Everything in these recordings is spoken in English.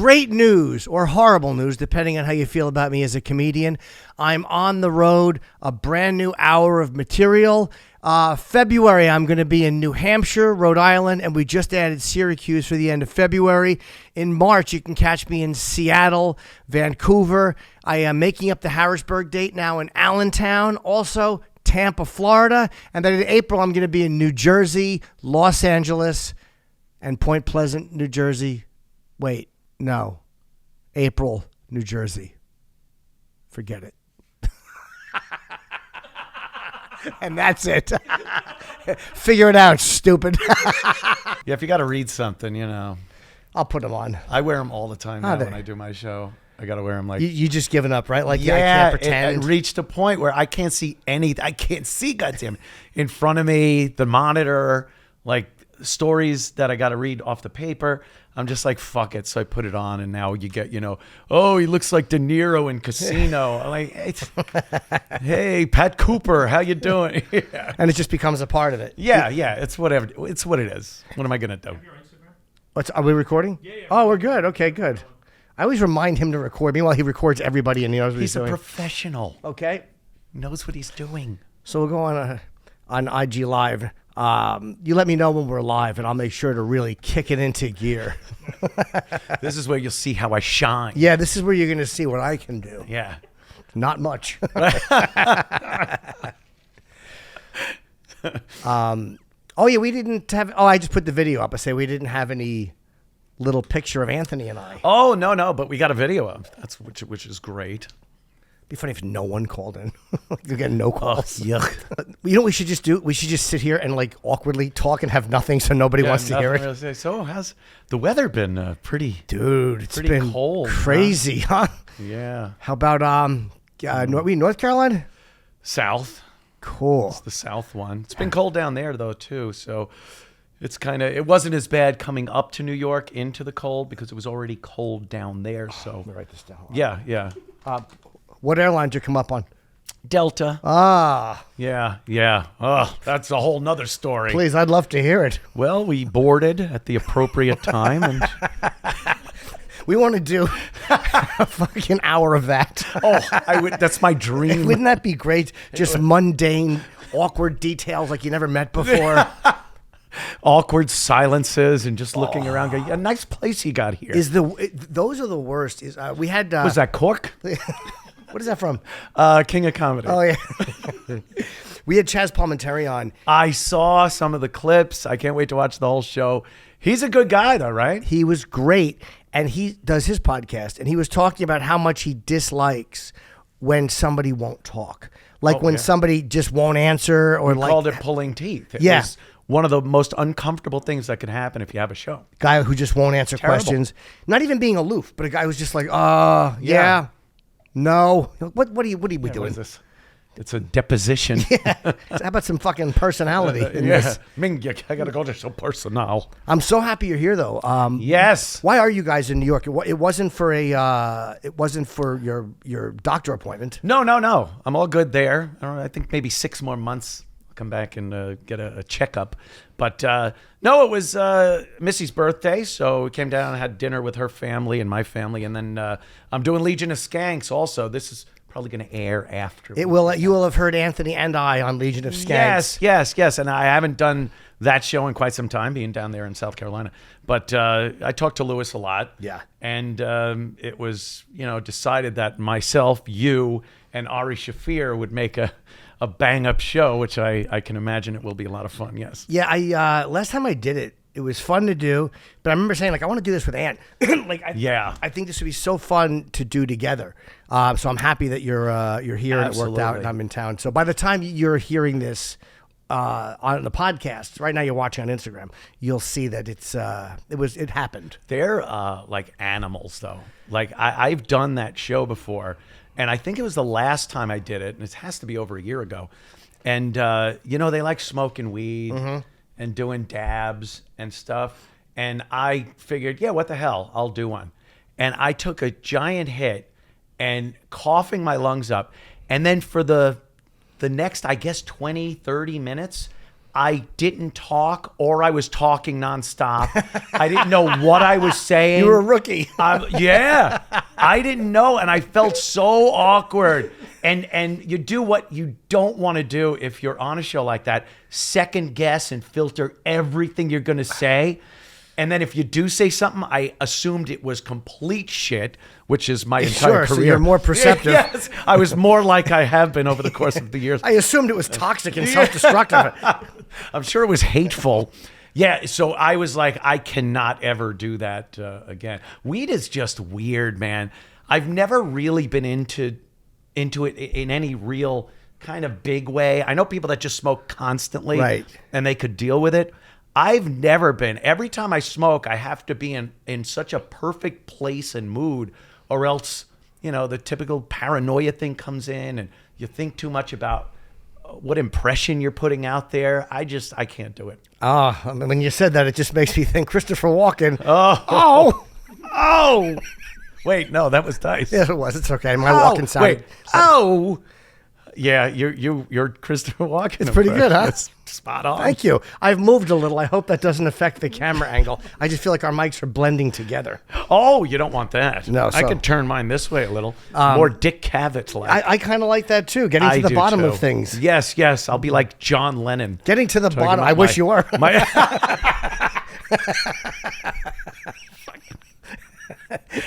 great news or horrible news, depending on how you feel about me as a comedian. I'm on the road, a brand new hour of material. February, I'm going to be in New Hampshire, Rhode Island, and we just added Syracuse for the end of February. In March, you can catch me in Seattle, Vancouver. I am making up the Harrisburg date now in Allentown. Also, Tampa, Florida. And then in April, I'm going to be in New Jersey, Los Angeles, and Point Pleasant, New Jersey. Wait, no. April, New Jersey. Forget it. And that's it. Figure it out, stupid. Yeah, if you got to read something, I'll put them on. I wear them all the time now when I do my show. I got to wear them like... You just given up, right? Like, yeah, I can't pretend. It reached a point where I can't see anything. I can't see, goddamn, in front of me, the monitor, like stories that I got to read off the paper. I'm just like, fuck it. So I put it on, and now you get, oh, he looks like De Niro in Casino. I'm like, hey, Pat Cooper, how you doing? Yeah. And it just becomes a part of it. Yeah, it's whatever. It's what it is. What am I going to do? Are we recording? Yeah. Oh, we're good. Okay, good. I always remind him to record. Meanwhile, he records everybody, and he knows what he's doing. He's a professional. Okay. He knows what he's doing. So we'll go on IG Live. You let me know when we're live, and I'll make sure to really kick it into gear. This is where you'll see how I shine. Yeah, this is where you're going to see what I can do. Yeah. Not much. Oh, yeah, we didn't have... Oh, I just put the video up. I say we didn't have any little picture of Anthony and I. Oh, no, but we got a video of that's which is great. Be funny if no one called in. You get no calls. Oh, yuck. You know what we should just do? We should just sit here and like awkwardly talk and have nothing so nobody wants to hear it. Really. So how's the weather been? Pretty... Dude, it's pretty been cold, crazy, huh? Yeah. How about North Carolina? South. Cool. It's the south one. It's been cold down there though too, so it's it wasn't as bad coming up to New York into the cold because it was already cold down there. So let me write this down. Yeah. What airline did you come up on? Delta. Ah. Yeah. Oh, that's a whole nother story. Please, I'd love to hear it. Well, we boarded at the appropriate time and we want to do a fucking hour of that. Oh, that's my dream. Wouldn't that be great? Just mundane, awkward details like you never met before. Awkward silences and just looking around. Going, a nice place you got here. Those are the worst. We had... Was that Cork? What is that from? King of Comedy. Oh, yeah. We had Chaz Palminteri on. I saw some of the clips. I can't wait to watch the whole show. He's a good guy, though, right? He was great. And he does his podcast. And he was talking about how much he dislikes when somebody won't talk. Like when somebody just won't answer or he called it pulling teeth. It was one of the most uncomfortable things that could happen if you have a show. Guy who just won't answer questions. Not even being aloof, but a guy who's just like, yeah. No. What are you doing? What is this? It's a deposition. Yeah. How about some fucking personality in this? Ming, I got to go to show personal. I'm so happy you're here, though. Yes. Why are you guys in New York? It wasn't for your doctor appointment. No. I'm all good there. I think maybe 6 more months. I'll come back and get a checkup. But no, it was Missy's birthday, so we came down and had dinner with her family and my family, and then I'm doing Legion of Skanks also. This is probably going to air after. It will. You will have heard Anthony and I on Legion of Skanks. Yes. And I haven't done that show in quite some time, being down there in South Carolina. But I talked to Lewis a lot. Yeah. And it was, decided that myself, you, and Ari Shafir would make a bang-up show, which I can imagine it will be a lot of fun, yes. Yeah, I last time I did it, it was fun to do, but I remember saying, I want to do this with Ant. I think this would be so fun to do together. So I'm happy that you're here and it worked out and I'm in town. So by the time you're hearing this on the podcast, right now you're watching on Instagram, you'll see that it happened. They're like animals, though. Like I've done that show before, and I think it was the last time I did it, and it has to be over a year ago. And they like smoking weed. Mm-hmm. And doing dabs and stuff. And I figured, what the hell? I'll do one. And I took a giant hit and coughing my lungs up. And then for the next, I guess, 20, 30 minutes, I didn't talk, or I was talking nonstop. I didn't know what I was saying. You were a rookie. Yeah, I didn't know, and I felt so awkward. And you do what you don't want to do if you're on a show like that. Second guess and filter everything you're going to say. And then if you do say something, I assumed it was complete shit, which is my entire career. So you're more perceptive. Yes, I was more like I have been over the course of the years. I assumed it was toxic and self-destructive. I'm sure it was hateful. Yeah, so I was like, I cannot ever do that again. Weed is just weird, man. I've never really been into it in any real kind of big way. I know people that just smoke constantly, right, and they could deal with it. I've never been. Every time I smoke, I have to be in such a perfect place and mood, or else, the typical paranoia thing comes in and you think too much about what impression you're putting out there. I can't do it. When you said that, it just makes me think Christopher Walken. Oh. Wait, no, that was Dice. Yes, it was. It's okay. My Walken sound. Wait. Oh. Yeah, you're Christopher Walken. It's pretty good, huh? It's spot on. Thank you. I've moved a little. I hope that doesn't affect the camera angle. I just feel like our mics are blending together. Oh, you don't want that. No, I could turn mine this way a little. More Dick Cavett like. I kind of like that too. Getting to the bottom of things. Yes. I'll be like John Lennon. Getting to the bottom. I wish you were.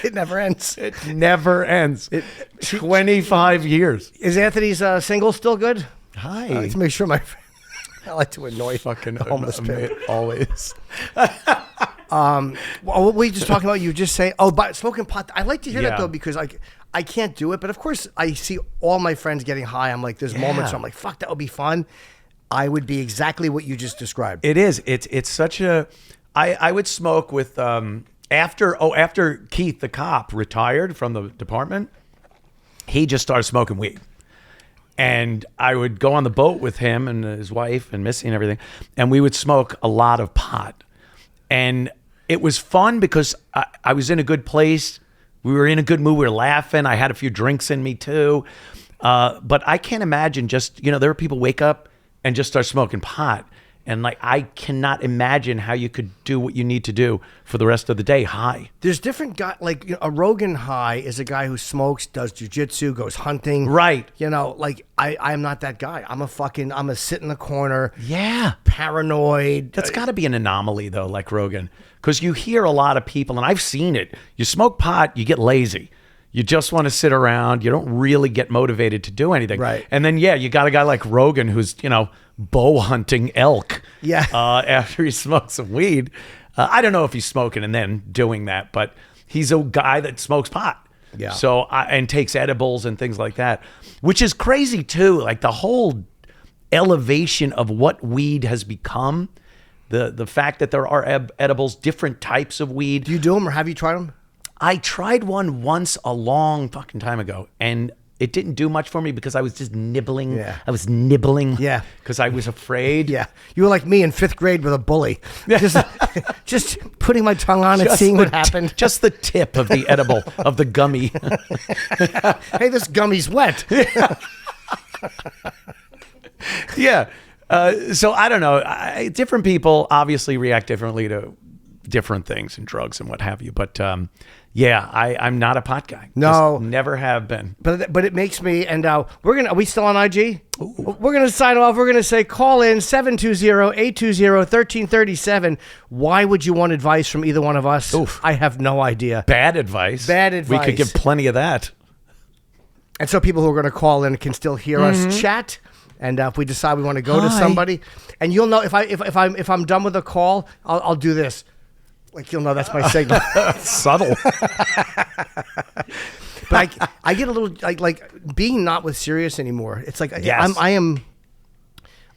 It never ends. It never ends. 25 years. Is Anthony's single still good? Hi. Let's make sure I like to annoy fucking homeless people. Always. What were you just talking about? You just say, but smoking pot. I like to hear that though, because I can't do it. But of course, I see all my friends getting high. I'm like, there's moments where I'm like, fuck, that would be fun. I would be exactly what you just described. It is. It's such a. I would smoke with. After Keith, the cop, retired from the department, he just started smoking weed. And I would go on the boat with him and his wife and Missy and everything, and we would smoke a lot of pot. And it was fun because I was in a good place. We were in a good mood. We were laughing. I had a few drinks in me too. But I can't imagine just, there are people wake up and just start smoking pot. And I cannot imagine how you could do what you need to do for the rest of the day high. There's different guys, a Rogan high is a guy who smokes, does jujitsu, goes hunting. Right. I'm not that guy. I'm a sit in the corner. Yeah. Paranoid. That's got to be an anomaly though, like Rogan. Because you hear a lot of people, and I've seen it. You smoke pot, you get lazy. You just want to sit around. You don't really get motivated to do anything. Right. And then, you got a guy like Rogan who's, bow hunting elk. Yeah. After he smokes some weed. I don't know if he's smoking and then doing that, but he's a guy that smokes pot. Yeah. So, and takes edibles and things like that, which is crazy too. Like the whole elevation of what weed has become, the fact that there are edibles, different types of weed. Do you do them or have you tried them? I tried one once a long fucking time ago, and it didn't do much for me because I was just nibbling. Yeah. I was nibbling. Yeah. Because I was afraid. Yeah. You were like me in 5th grade with a bully. Just putting my tongue on it, Just seeing what happened. Just the tip of the edible, of the gummy. Hey, this gummy's wet. Yeah. So I don't know. Different people obviously react differently to different things and drugs and what have you. But I'm not a pot guy. No. Just never have been. But it makes me, and are we still on IG? Ooh. We're going to sign off. We're going to say call in 720-820-1337. Why would you want advice from either one of us? Oof. I have no idea. Bad advice. We could give plenty of that. And so people who are going to call in can still hear us chat. And if we decide we want to go to somebody, and you'll know if I'm done with a call, I'll do this. You'll know that's my signal. Subtle. But I get a little like being not with Sirius anymore. It's like I am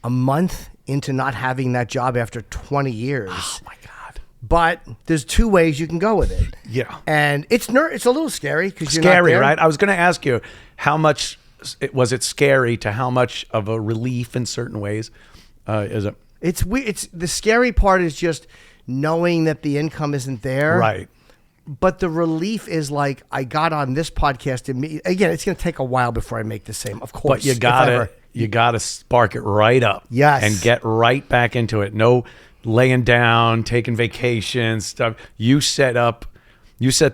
a month into not having that job after 20 years. Oh my God. But there's 2 ways you can go with it. Yeah. And it's a little scary because you're scary, not there. right? I was going to ask you how much was it scary to how much of a relief in certain ways is it? It's the scary part is just knowing that the income isn't there. Right. But the relief is I got on this podcast. Again, it's going to take a while before I make the same, of course. But you got it. You got to spark it right up. Yes. And get right back into it. No laying down, taking vacations, stuff. You set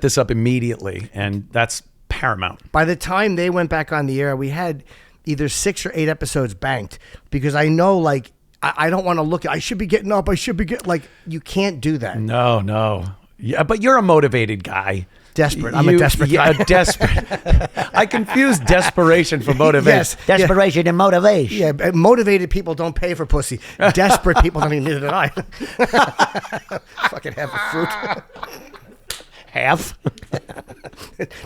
this up immediately, and that's paramount. By the time they went back on the air, we had either 6 or 8 episodes banked, because I know, like, I don't want to look at, I should be getting up, like, you can't do that. No. Yeah, but you're a motivated guy. Desperate. I'm a desperate guy. Yeah, desperate. I confuse desperation for motivation. Yes. Desperation and motivation. Yeah, motivated people don't pay for pussy. Desperate people don't even need it. I fucking half a fruit. Half?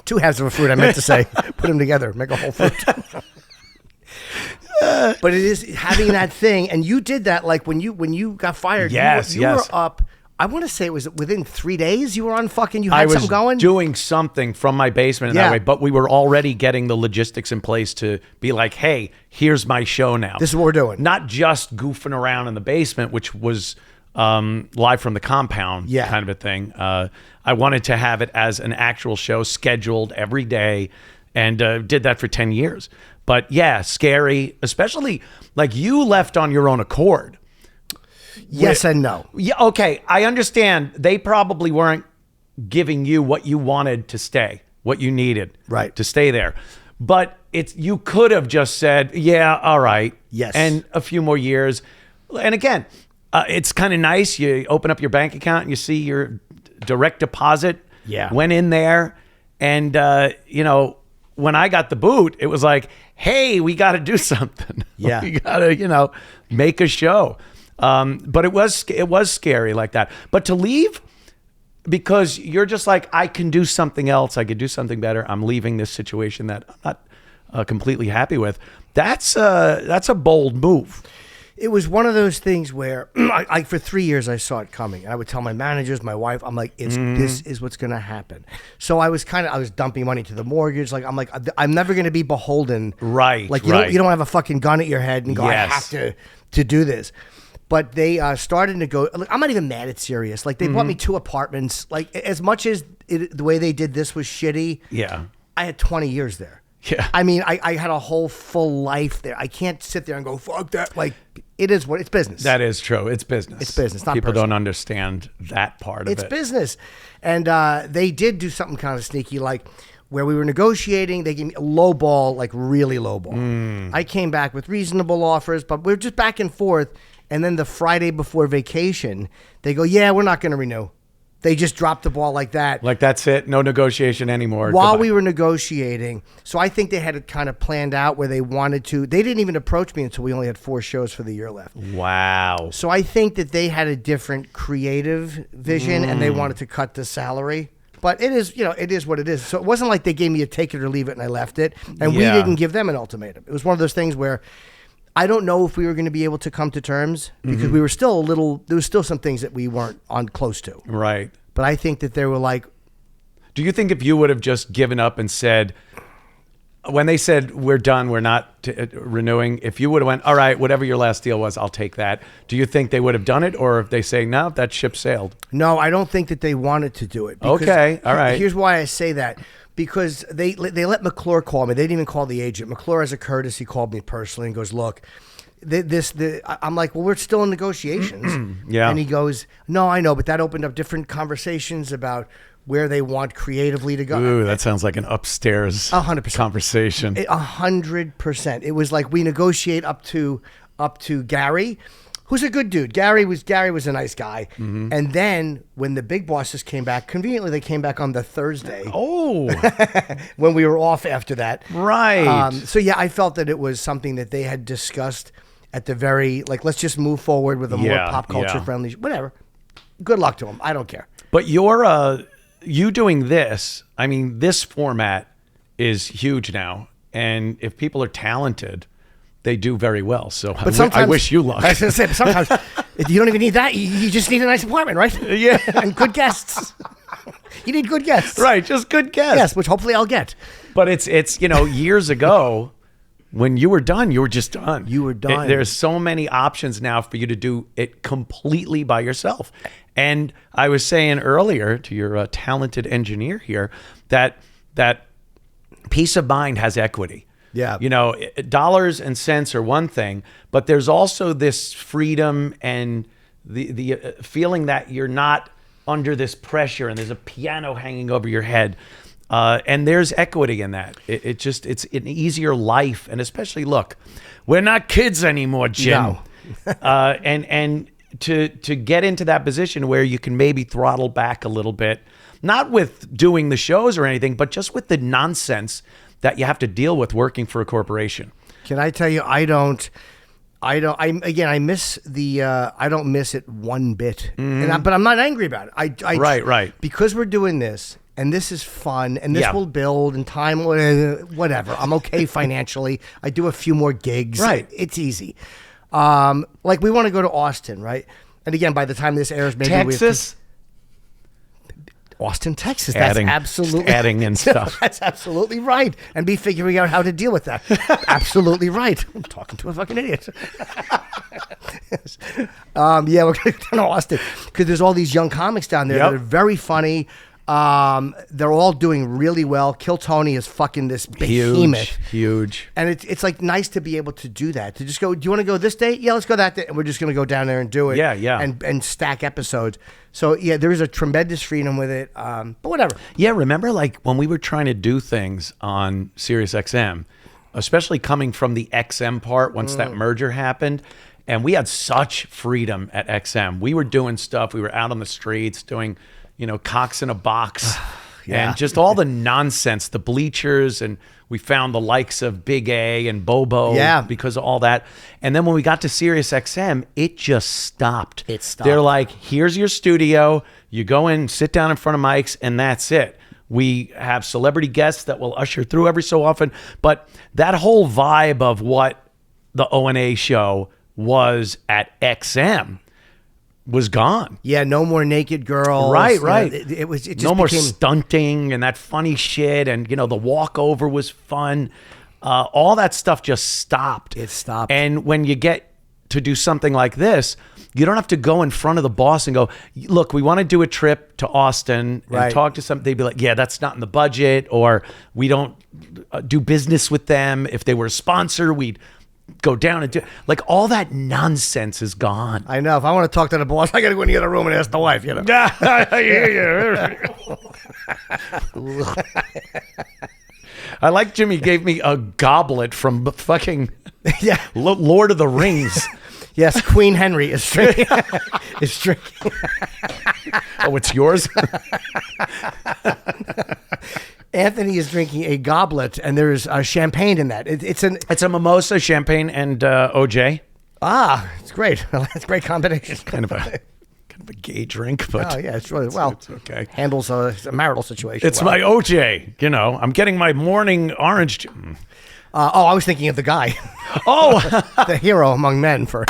2 halves of a fruit, I meant to say. Put them together, make a whole fruit. But it is having that thing, and you did that, like, when you got fired. Yes, you were up. I want to say it was within 3 days you were on fucking, you had something going? I was doing something from my basement in that way, but we were already getting the logistics in place to be like, hey, here's my show now. This is what we're doing. Not just goofing around in the basement, which was live from the compound kind of a thing. I wanted to have it as an actual show scheduled every day, and did that for 10 years. But yeah, scary, especially like you left on your own accord. Yes and no. Yeah, okay. I understand they probably weren't giving you what you wanted to stay, what you needed to stay there. But you could have just said, yeah, all right. Yes. And a few more years. And again, it's kind of nice. You open up your bank account and you see your direct deposit went in there. And, when I got the boot, it was like, hey, we got to do something. Yeah. We got to, make a show. But it was scary like that. But to leave because you're just like, I can do something else. I could do something better. I'm leaving this situation that I'm not completely happy with. That's a bold move. It was one of those things where I for 3 years I saw it coming. I would tell my managers, my wife, I'm like, this is what's going to happen. So I was dumping money to the mortgage. Like, I'm never going to be beholden. Right. Like you don't have a fucking gun at your head and go, I have to do this. But they started to go. Look, I'm not even mad at Sirius. Like, they bought me 2 apartments. Like, as much as the way they did this was shitty. Yeah. I had 20 years there. Yeah. I mean, I had a whole full life there. I can't sit there and go, fuck that. Like, it's business. That is true. It's business. It's business, not People personal. don't understand that part of it. It's business. And they did do something kind of sneaky, like where we were negotiating, they gave me a low ball, like really low ball. I came back with reasonable offers, but we were just back and forth. And then the Friday before vacation, they go, yeah, we're not going to renew. They just dropped the ball like that. Like, that's it. No negotiation anymore. While Goodbye. we were negotiating. So I think they had it kind of planned out where they wanted to. They didn't even approach me until we only had 4 shows for the year left. Wow. So I think that they had a different creative vision and they wanted to cut the salary. But it is, it is what it is. So it wasn't like they gave me a take it or leave it and I left it. And we didn't give them an ultimatum. It was one of those things where I don't know if we were going to be able to come to terms because we were still there was still some things that we weren't on close to. Right. But I think that they were like. Do you think if you would have just given up and said, when they said, we're done, we're not renewing, if you would have went, all right, whatever your last deal was, I'll take that. Do you think they would have done it? Or if they say, no, that ship sailed? No, I don't think that they wanted to do it. Okay. All right. Here's why I say that. Because they let McClure call me. They didn't even call the agent. McClure, as a courtesy, called me personally and goes, look, I'm like, well, we're still in negotiations. Yeah. And he goes, no, I know, but that opened up different conversations about where they want creatively to go. Ooh, that sounds like an upstairs 100% conversation. 100%. It was like we negotiate up to Gary, who's a good dude. Gary was a nice guy. And then when the big bosses came back, conveniently they came back on the Thursday. Oh. When we were off after that. Right. So yeah, I felt that it was something that they had discussed at the very, like, let's just move forward with a more pop culture friendly, whatever. Good luck to them. I don't care. But you doing this, I mean, this format is huge now. And if people are talented, they do very well. So I wish you luck. I was going to say, but sometimes you don't even need that. You just need a nice apartment, right? Yeah. And good guests. You need good guests. Right, just good guests. Yes, which hopefully I'll get. But it's years ago, when you were done, you were just done. You were done. There's so many options now for you to do it completely by yourself. And I was saying earlier to your talented engineer here that peace of mind has equity. Yeah. You know, dollars and cents are one thing, but there's also this freedom and the feeling that you're not under this pressure and there's a piano hanging over your head. And there's equity in that. It's an easier life. And especially, look, we're not kids anymore, Jim. No. And to get into that position where you can maybe throttle back a little bit, not with doing the shows or anything, but just with the nonsense that you have to deal with working for a corporation. Can I tell you, I miss I don't miss it one bit. But I'm not angry about it. Right. Because we're doing this, and this is fun, and this will build in time, whatever. I'm okay financially. I do a few more gigs. Right. It's easy. Like we want to go to Austin, right? And again, by the time this airs, maybe Texas? Austin, Texas. Adding, that's absolutely adding in stuff. That's absolutely right. And be figuring out how to deal with that. Absolutely right. I'm talking to a fucking idiot. Yes. We're going to go down to Austin because there's all these young comics down there that are very funny. They're all doing really well. Kill Tony is fucking this behemoth. Huge. And it's like nice to be able to do that. To just go, do you want to go this day? Yeah, let's go that day. And we're just going to go down there and do it. Yeah. And stack episodes. So yeah, there is a tremendous freedom with it. But whatever. Yeah, remember like when we were trying to do things on SiriusXM, especially coming from the XM part once that merger happened, and we had such freedom at XM. We were doing stuff. We were out on the streets doing, cocks in a box. And just all the nonsense, the bleachers, and we found the likes of Big A and Bobo because of all that. And then when we got to SiriusXM, it just stopped. It stopped. They're like, here's your studio. You go in, sit down in front of mics, and that's it. We have celebrity guests that will usher through every so often. But that whole vibe of what the O&A show was at XM was gone. Yeah, no more naked girls. Right. It just no more became stunting and that funny shit, and the walkover was fun. All that stuff just stopped. It stopped. And when you get to do something like this, you don't have to go in front of the boss and go, look, we want to do a trip to Austin and talk to some. They'd be like, yeah, that's not in the budget, or we don't do business with them. If they were a sponsor, we'd go down and do like all that nonsense is gone. I know. If I want to talk to the boss, I got to go in the other room and ask the wife. I like Jimmy gave me a goblet from fucking Lord of the Rings. Yes, Queen Henry is drinking. Oh, it's yours? Anthony is drinking a goblet, and there's champagne in that. It's a mimosa, champagne, and OJ. It's great. It's a great combination. Kind of a gay drink, but it's really it's okay. Handles a marital situation. It's my OJ. I'm getting my morning orange. I was thinking of the guy. The hero among men for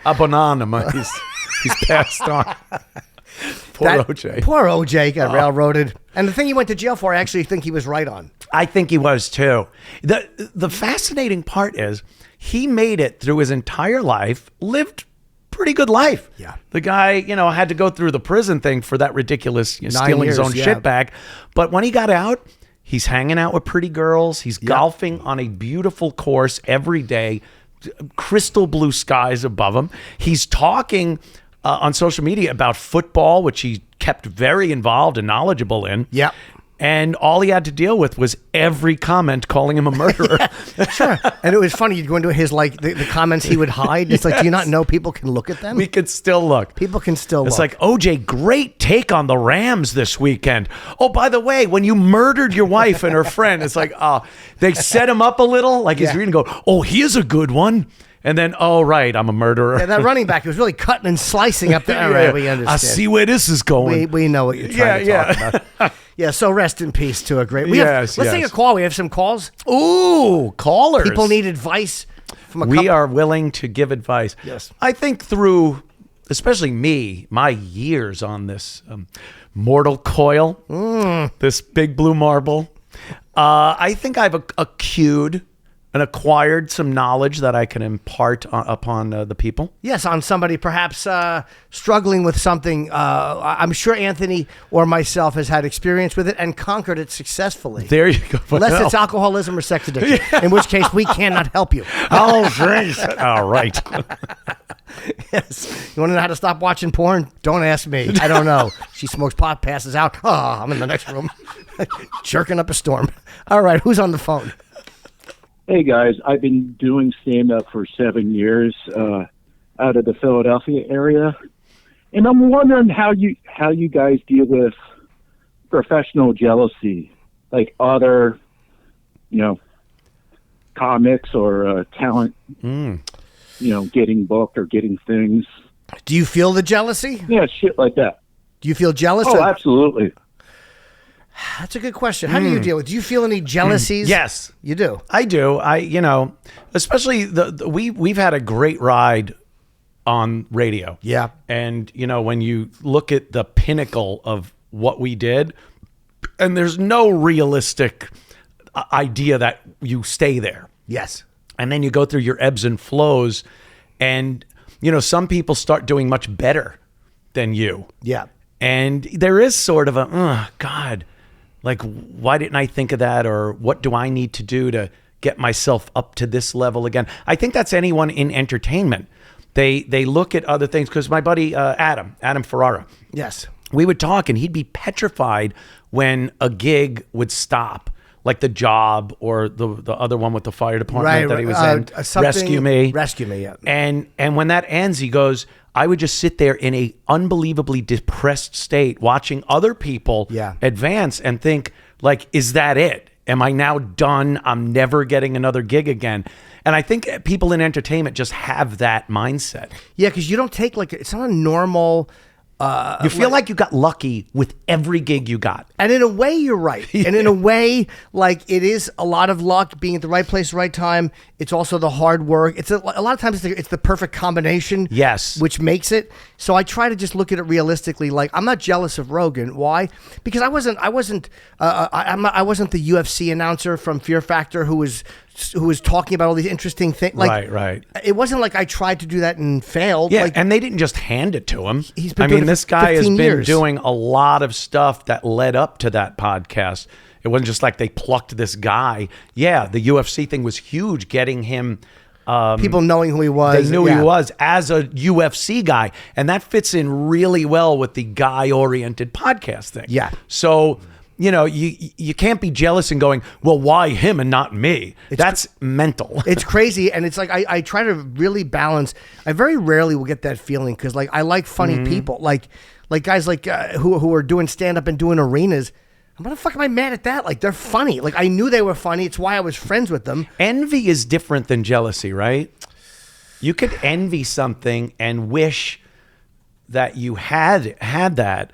a banana. He's passed on. Poor OJ got railroaded. And the thing he went to jail for, I actually think he was right on. I think he was too. The fascinating part is he made it through his entire life, lived pretty good life. Yeah. The guy, had to go through the prison thing for that ridiculous stealing his own shit back. But when he got out, he's hanging out with pretty girls. He's golfing on a beautiful course every day, crystal blue skies above him. He's talking on social media about football, which he kept very involved and knowledgeable in. Yeah. And all he had to deal with was every comment calling him a murderer. Sure. And it was funny. You'd go into his, the comments he would hide. It's like, do you not know people can look at them? We could still look. People can still look. It's like, OJ, great take on the Rams this weekend. Oh, by the way, when you murdered your wife and her friend, it's like, they set him up a little. Like he's reading, here's a good one. And then, right, I'm a murderer. Yeah, that running back was really cutting and slicing up there. All right, we understand. I see where this is going. We know what you're trying to talk about. Yeah, so rest in peace to a great... Let's take a call. We have some calls. Ooh, callers. People need advice from a couple. We are willing to give advice. Yes. I think through, especially me, my years on this mortal coil, this big blue marble, I think I've accrued and acquired some knowledge that I can impart upon the people. Yes, on somebody perhaps struggling with something. I'm sure Anthony or myself has had experience with it and conquered it successwant There you go. Unless it's alcoholism or sex addiction, in which case we cannot help you. Oh, thanks. All right. Yes. You want to know how to stop watching porn? Don't ask me. I don't know. She smokes pot, passes out. Oh, I'm in the next room. Jerking up a storm. All right, who's on the phone? Hey guys, I've been doing stand-up for 7 years out of the Philadelphia area, and I'm wondering how you guys deal with professional jealousy, like other, comics or talent, getting booked or getting things. Do you feel the jealousy? Yeah, shit like that. Do you feel jealous? Oh, absolutely. That's a good question. How do you deal with it? Do you feel any jealousies? Yes. You do? I do. Especially we've had a great ride on radio. Yeah. And, when you look at the pinnacle of what we did, and there's no realistic idea that you stay there. Yes. And then you go through your ebbs and flows, and, some people start doing much better than you. Yeah. And there is sort of God, like, why didn't I think of that? Or what do I need to do to get myself up to this level again? I think that's anyone in entertainment. They look at other things, because my buddy Adam Ferrara, Yes. we would talk and he'd be petrified when a gig would stop, like The Job or the other one with the fire department that he was in, Rescue Me. Rescue Me, yeah. And when that ends, he goes, I would just sit there in a unbelievably depressed state watching other people advance and think, like, is that it? Am I now done? I'm never getting another gig again. And I think people in entertainment just have that mindset. Yeah, because you don't take, it's not a normal... you feel like you got lucky with every gig you got. And in a way, you're right. And in a way, it is a lot of luck, being at the right place, right time. It's also the hard work. It's a lot of times it's the perfect combination. Yes. Which makes it. So I try to just look at it realistically. Like, I'm not jealous of Rogan. Why? Because I wasn't the UFC announcer from Fear Factor who was talking about all these interesting things. Right. It wasn't like I tried to do that and failed. Yeah, and they didn't just hand it to him. He's been doing it this for guy has 15 been years. doing a lot of stuff that led up to that podcast. It wasn't just like they plucked this guy. Yeah, the UFC thing was huge, getting him... people knowing who he was. They knew he was as a UFC guy. And that fits in really well with the guy-oriented podcast thing. Yeah. So... you can't be jealous and going, well, why him and not me? That's mental. It's crazy. And it's like, I try to really balance. I very rarely will get that feeling, because I like funny people, like guys who are doing stand-up and doing arenas. What the fuck am I mad at that? Like, they're funny. Like, I knew they were funny. It's why I was friends with them. Envy is different than jealousy, right? You could envy something and wish that you had that.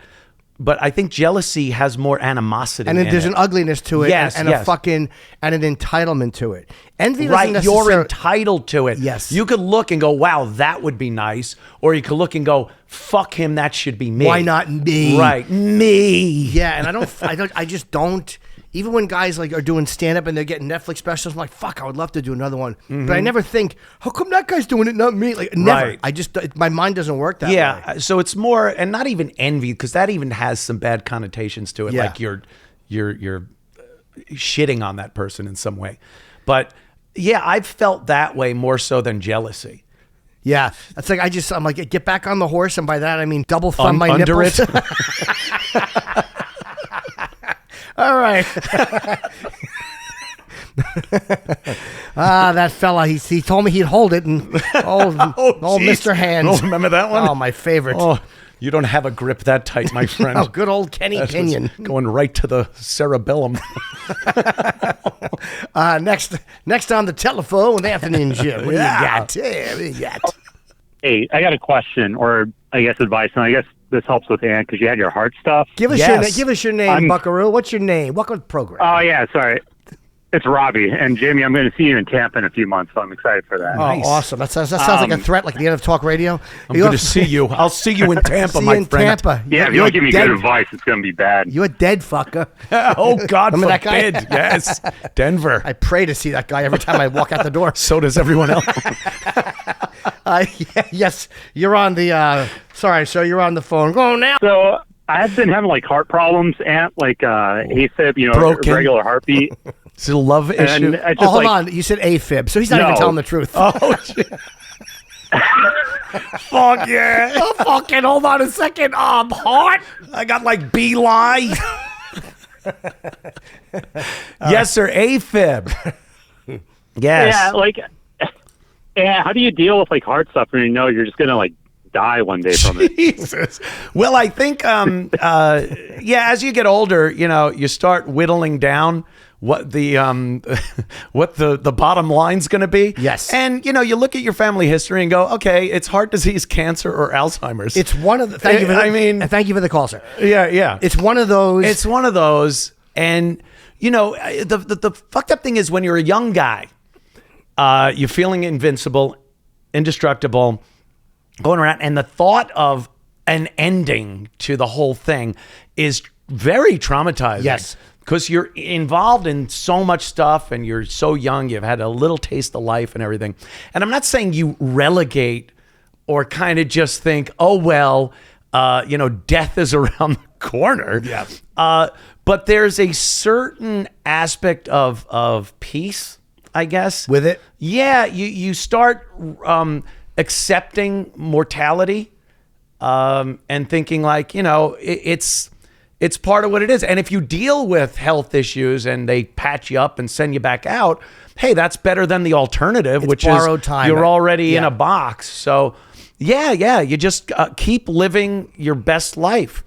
But I think jealousy has more animosity and in there's it. an ugliness to it, Yes, and yes. a fucking and an entitlement to it. Envy doesn't Right, you're necessarily... entitled to it. Yes. You could look and go, wow, that would be nice. Or you could look and go, fuck him, that should be me. Why not me? Right, me. Yeah, and I just don't. Even when guys are doing stand-up and they're getting Netflix specials, I'm like, fuck, I would love to do another one. But I never think, how come that guy's doing it, not me? Like, never. Right. I just, my mind doesn't work that way. Yeah, so it's more, and not even envy, because that even has some bad connotations to it. Yeah. Like you're shitting on that person in some way. But yeah, I've felt that way more so than jealousy. Yeah, it's like I'm like, get back on the horse, and by that I mean double thumb my Under nipples. it. All right. That fella, he told me he'd hold it, and old geez. Mr. Hands. Oh, remember that one? Oh, my favorite. Oh, you don't have a grip that tight, my friend. Oh, good old Kenny That was Pinion. going right to the cerebellum. Next on the telephone with Anthony and Jim. What do you got? Yeah, what do you got? Hey, I got a question, or I guess advice, and I guess this helps with Ann because you had your heart stuff. Give us your name, Buckaroo. What's your name? Welcome to the program. Oh yeah, sorry. It's Robbie. And Jamie, I'm going to see you in Tampa in a few months, so I'm excited for that. Oh, Nice. awesome. That sounds like a threat, like the end of talk radio. I'm going to see you. I'll see you in Tampa, See my you in friend. Tampa. Yeah, if you You're don't give me dead. good advice, it's going to be bad. You're a dead fucker. Oh, God Remember that guy? forbid. Yes. Denver. I pray to see that guy every time I walk out the door. So does everyone else. Yes, you're on the. Sorry, sir, you're on the phone. Go on now. So I've been having like heart problems, like AFib, Broken. regular heartbeat. It's a love issue. And I just, Oh, hold on. You said AFib, so he's not even No. telling the truth. Oh, shit. Fuck yeah. Oh, fucking hold on a second. Heart. I got like beeline. Yes, sir. AFib. Yes. Yeah, how do you deal with like heart stuff when you know you're just gonna like die one day from it? Jesus. Well, I think, as you get older, you start whittling down what the bottom line's going to be. Yes. And, you look at your family history and go, okay, it's heart disease, cancer, or Alzheimer's. It's one of the. Thank you for the call, sir. Yeah. It's one of those. It's one of those. And, the fucked up thing is when you're a young guy, you're feeling invincible, indestructible, going around, and the thought of an ending to the whole thing is very traumatizing. Yes. Because you're involved in so much stuff and you're so young, you've had a little taste of life and everything. And I'm not saying you relegate or kind of just think, oh, well, death is around the corner. Yeah. But there's a certain aspect of peace, I guess. With it? Yeah, you start accepting mortality and thinking like, it's part of what it is. And if you deal with health issues and they patch you up and send you back out, hey, that's better than the alternative, It's which borrowed is time. you're already in Yeah. a box. So yeah, you just keep living your best life.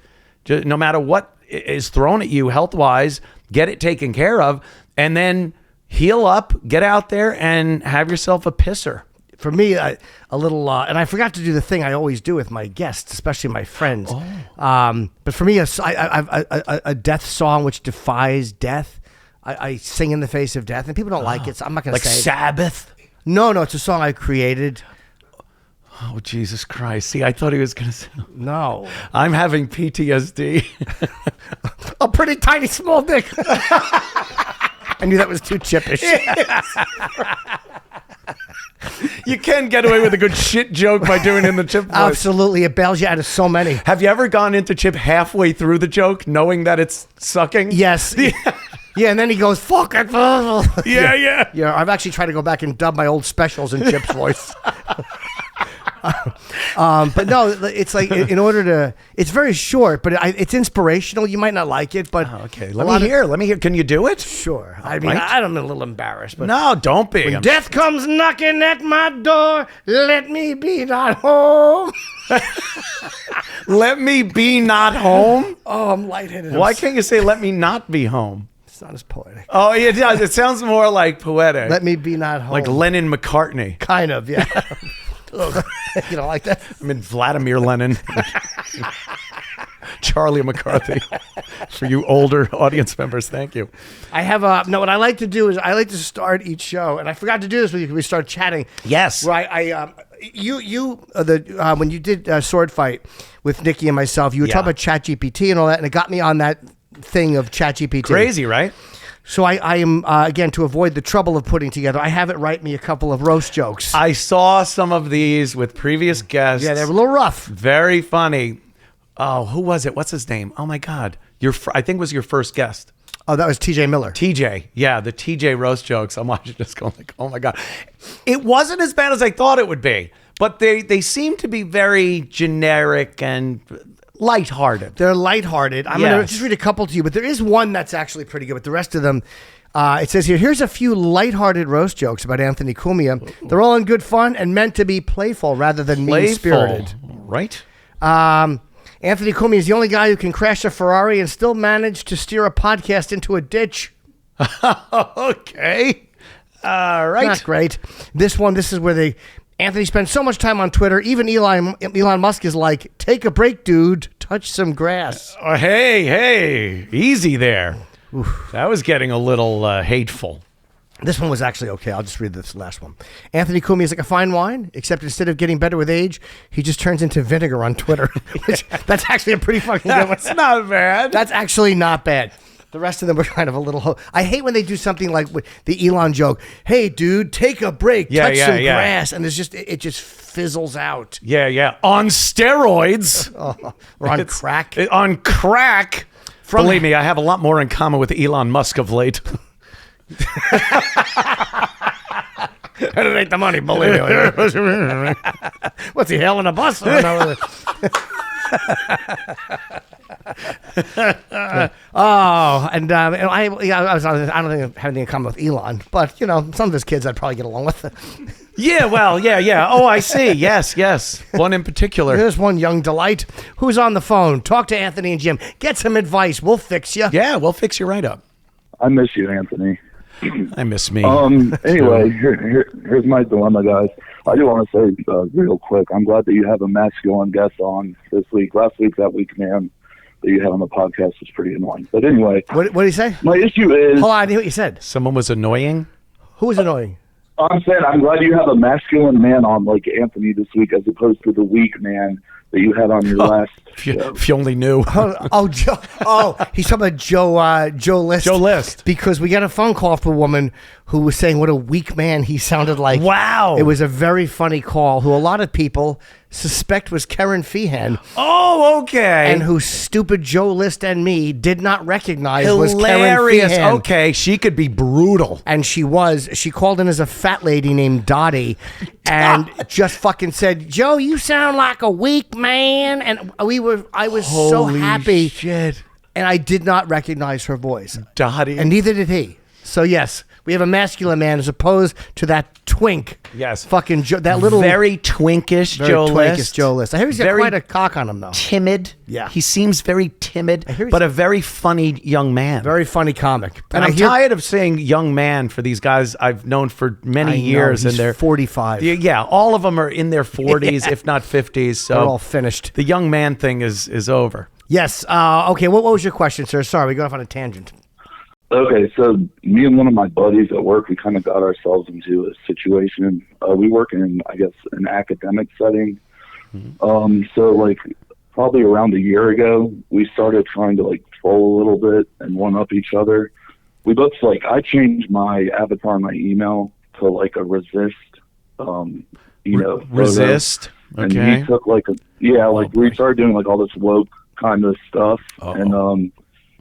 No matter what is thrown at you health-wise, get it taken care of, and then heal up, get out there, and have yourself a pisser. For me, a little, and I forgot to do the thing I always do with my guests, especially my friends. But for me, a death song which defies death. I sing in the face of death, and people don't like it, so I'm not going to Like say Sabbath? No, it's a song I created. Oh, Jesus Christ. See, I thought he was going to say, No. I'm having PTSD. A pretty tiny small dick. I knew that was too chippish. You can get away with a good shit joke by doing it in the Chip voice. Absolutely. It bails you out of so many. Have you ever gone into Chip halfway through the joke knowing that it's sucking? Yes. Yeah, and then he goes, fuck it. Yeah. Yeah, I've actually tried to go back and dub my old specials in Chip's voice. But no, it's like in order to, it's very short, but it's inspirational. You might not like it, but Okay, let me hear. Can you do it? Sure. I mean, Right. I'm a little embarrassed, but No, don't be. when death comes knocking at my door, let me be not home. Let me be not home? Oh, I'm lightheaded. Why can't you say let me not be home? It's not as poetic. Oh, it does. It sounds more like poetic. Let me be not home. Like Lennon McCartney. Kind of, yeah. You don't like that? I mean, Vladimir Lenin. Charlie McCarthy. For you older audience members, thank you. I have no. What I like to do is I like to start each show, and I forgot to do this when we start chatting. Yes. Right. When you did Sword Fight with Nikki and myself, you were talking about ChatGPT and all that, and it got me on that thing of ChatGPT. Crazy, right? So I am again, to avoid the trouble of putting together, I have it write me a couple of roast jokes. I saw some of these with previous guests. Yeah, they were a little rough. Very funny. Oh, who was it? What's his name? Oh my God. I think it was your first guest. Oh, that was TJ Miller. TJ. Yeah, the TJ roast jokes. I'm watching this going like, oh my God. It wasn't as bad as I thought it would be, but they seem to be very generic and lighthearted. They're lighthearted. I'm going to just read a couple to you, but there is one that's actually pretty good. But the rest of them, it says here, here's a few lighthearted roast jokes about Anthony Cumia. They're all in good fun and meant to be playful rather than mean-spirited. Right? Anthony Cumia is the only guy who can crash a Ferrari and still manage to steer a podcast into a ditch. Okay. All right. Not great. This is where Anthony spends so much time on Twitter. Even Elon Musk is like, take a break, dude. Touch some grass. Hey, easy there. That was getting a little hateful. This one was actually okay. I'll just read this last one. Anthony Cumia is like a fine wine, except instead of getting better with age, he just turns into vinegar on Twitter. That's actually a pretty fucking good one. That's not bad. That's actually not bad. The rest of them were kind of a little... I hate when they do something like with the Elon joke. Hey, dude, take a break. Touch some grass. And it just fizzles out. Yeah. On steroids. Or on crack. On crack. Believe me, I have a lot more in common with Elon Musk of late. I don't take the money, believe me. What's he, hailing a bus? I don't know. I don't think I have anything in common with Elon, but some of his kids I'd probably get along with. Yeah. Oh, I see. Yes. One in particular. There's one young delight who's on the phone. Talk to Anthony and Jim. Get some advice. We'll fix you. Yeah, we'll fix you right up. I miss you, Anthony. I miss me. Anyway, here's my dilemma, guys. I do want to say real quick, I'm glad that you have a masculine guest on this week. Last week, that week, man, that you had on the podcast was pretty annoying. But anyway. What did he say? My issue is... Hold on, I knew what you said. Someone was annoying? Who was annoying? I'm saying I'm glad you have a masculine man on like Anthony this week as opposed to the weak man that you had on your last show. If you only knew. Joe. He's talking about Joe List. Joe List. Because we got a phone call from a woman who was saying what a weak man he sounded like. Wow. It was a very funny call, who a lot of people suspect was Karen Feehan. Oh, okay. And who stupid Joe List and me did not recognize Hilarious. was Karen Feehan. Okay, she could be brutal. And she called in as a fat lady named Dottie and just fucking said, Joe, you sound like a weak man. And I was so happy. Shit. And I did not recognize her voice. Dottie. And neither did he. So yes, we have a masculine man as opposed to that twink. Yes. Fucking that little... Very twinkish Joe List. I hear he's got quite a cock on him, though. Timid. Yeah. He seems very timid, but a very funny young man. Very funny comic. And I'm tired of saying young man for these guys I've known for many years. He's and they're 45. Yeah, all of them are in their 40s, if not 50s. So they're all finished. The young man thing is over. Yes. Okay, what was your question, sir? Sorry, we got off on a tangent. Okay, so me and one of my buddies at work, we kind of got ourselves into a situation. We work in, I guess, an academic setting. Mm-hmm. So, like, probably around a year ago, we started trying to, like, troll a little bit and one-up each other. We both, like, I changed my avatar on my email to, like, a resist, resist? Photo. Okay. And he took, like, we started doing, like, all this woke kind of stuff. Uh-oh. And,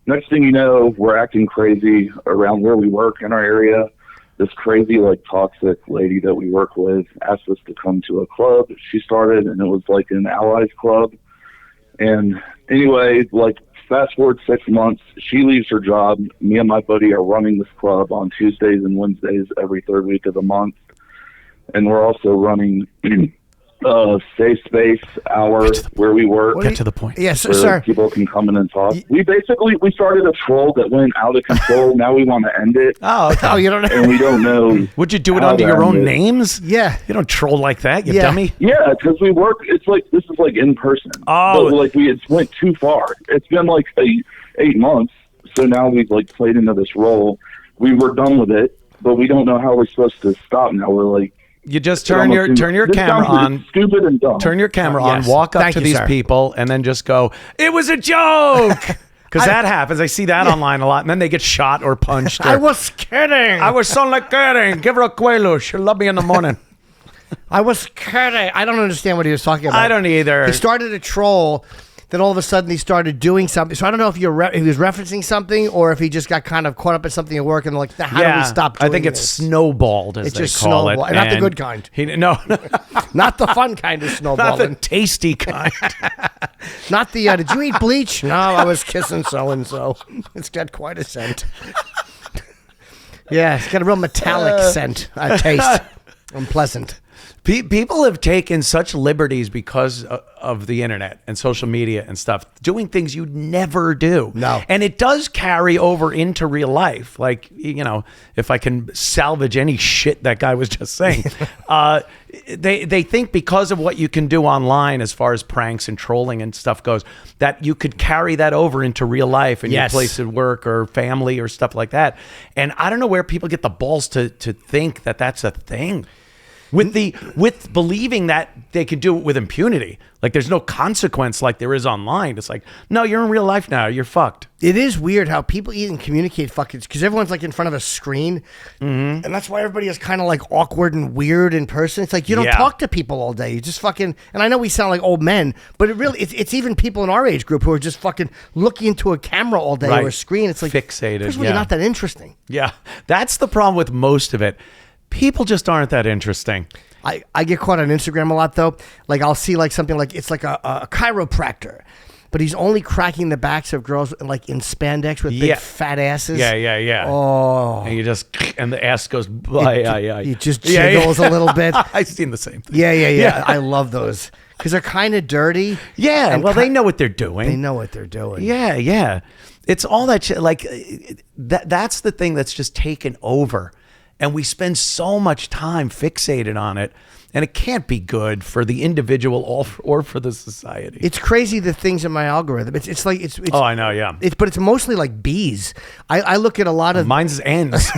next thing you know, we're acting crazy around where we work in our area. This crazy, like, toxic lady that we work with asked us to come to a club she started, and it was, like, an allies club. And anyway, like, fast forward 6 months, she leaves her job. Me and my buddy are running this club on Tuesdays and Wednesdays every third week of the month. And we're also running... safe space hour where we work. Get to the point. Yes, sir. People can come in and talk. We started a troll that went out of control. Now we want to end it. Oh, okay. You don't know. And we don't know. Would you do it under your own names? Yeah. You don't troll like that, you dummy. Yeah, because we work. It's like this is like in person. Oh, but like it went too far. It's been like 8 months. So now we've like played into this role. We were done with it, but we don't know how we're supposed to stop. Now we're like. You just turn your camera on. Stupid and dumb. Turn your camera on. Walk up to these people, and then just go. It was a joke. Because that happens. I see that online a lot, and then they get shot or punched. I was kidding. I was only kidding. Give her a quaalude. She'll love me in the morning. I was kidding. I don't understand what he was talking about. I don't either. He started a troll. Then all of a sudden he started doing something. So I don't know if he was referencing something or if he just got kind of caught up in something at work and like, how do we stop doing I think it's snowballed, as it's they just call it. And not the good kind. No. Not the fun kind of snowballing. Not the tasty kind. Not the, did you eat bleach? No, I was kissing so-and-so. It's got quite a scent. Yeah, it's got a real metallic scent, taste. Unpleasant. People have taken such liberties because of the internet and social media and stuff, doing things you'd never do. No. And it does carry over into real life. Like, you know, if I can salvage any shit that guy was just saying, they think because of what you can do online as far as pranks and trolling and stuff goes, that you could carry that over into real life and your place at work or family or stuff like that. And I don't know where people get the balls to think that that's a thing. With believing that they can do it with impunity. Like there's no consequence like there is online. It's like, no, you're in real life now. You're fucked. It is weird how people even communicate fucking, because everyone's like in front of a screen. And that's why everybody is kind of like awkward and weird in person. It's like you don't talk to people all day. You just fucking, and I know we sound like old men, but it's even people in our age group who are just fucking looking into a camera all day or a screen. It's like fixated. It's really not that interesting. Yeah. That's the problem with most of it. People just aren't that interesting. I get caught on Instagram a lot though. Like I'll see like something like it's like a chiropractor, but he's only cracking the backs of girls like in spandex with big fat asses. Yeah. Oh, And the ass goes by. It just jiggles a little bit. I've seen the same thing. Yeah. I love those because they're kind of dirty. Yeah, well, they know what they're doing. They know what they're doing. Yeah. It's all that shit. Like that's the thing that's just taken over. And we spend so much time fixated on it, and it can't be good for the individual or for the society. It's crazy the things in my algorithm. It's like it's. Oh, I know, yeah. But it's mostly like bees. I look at a lot of mine's ends.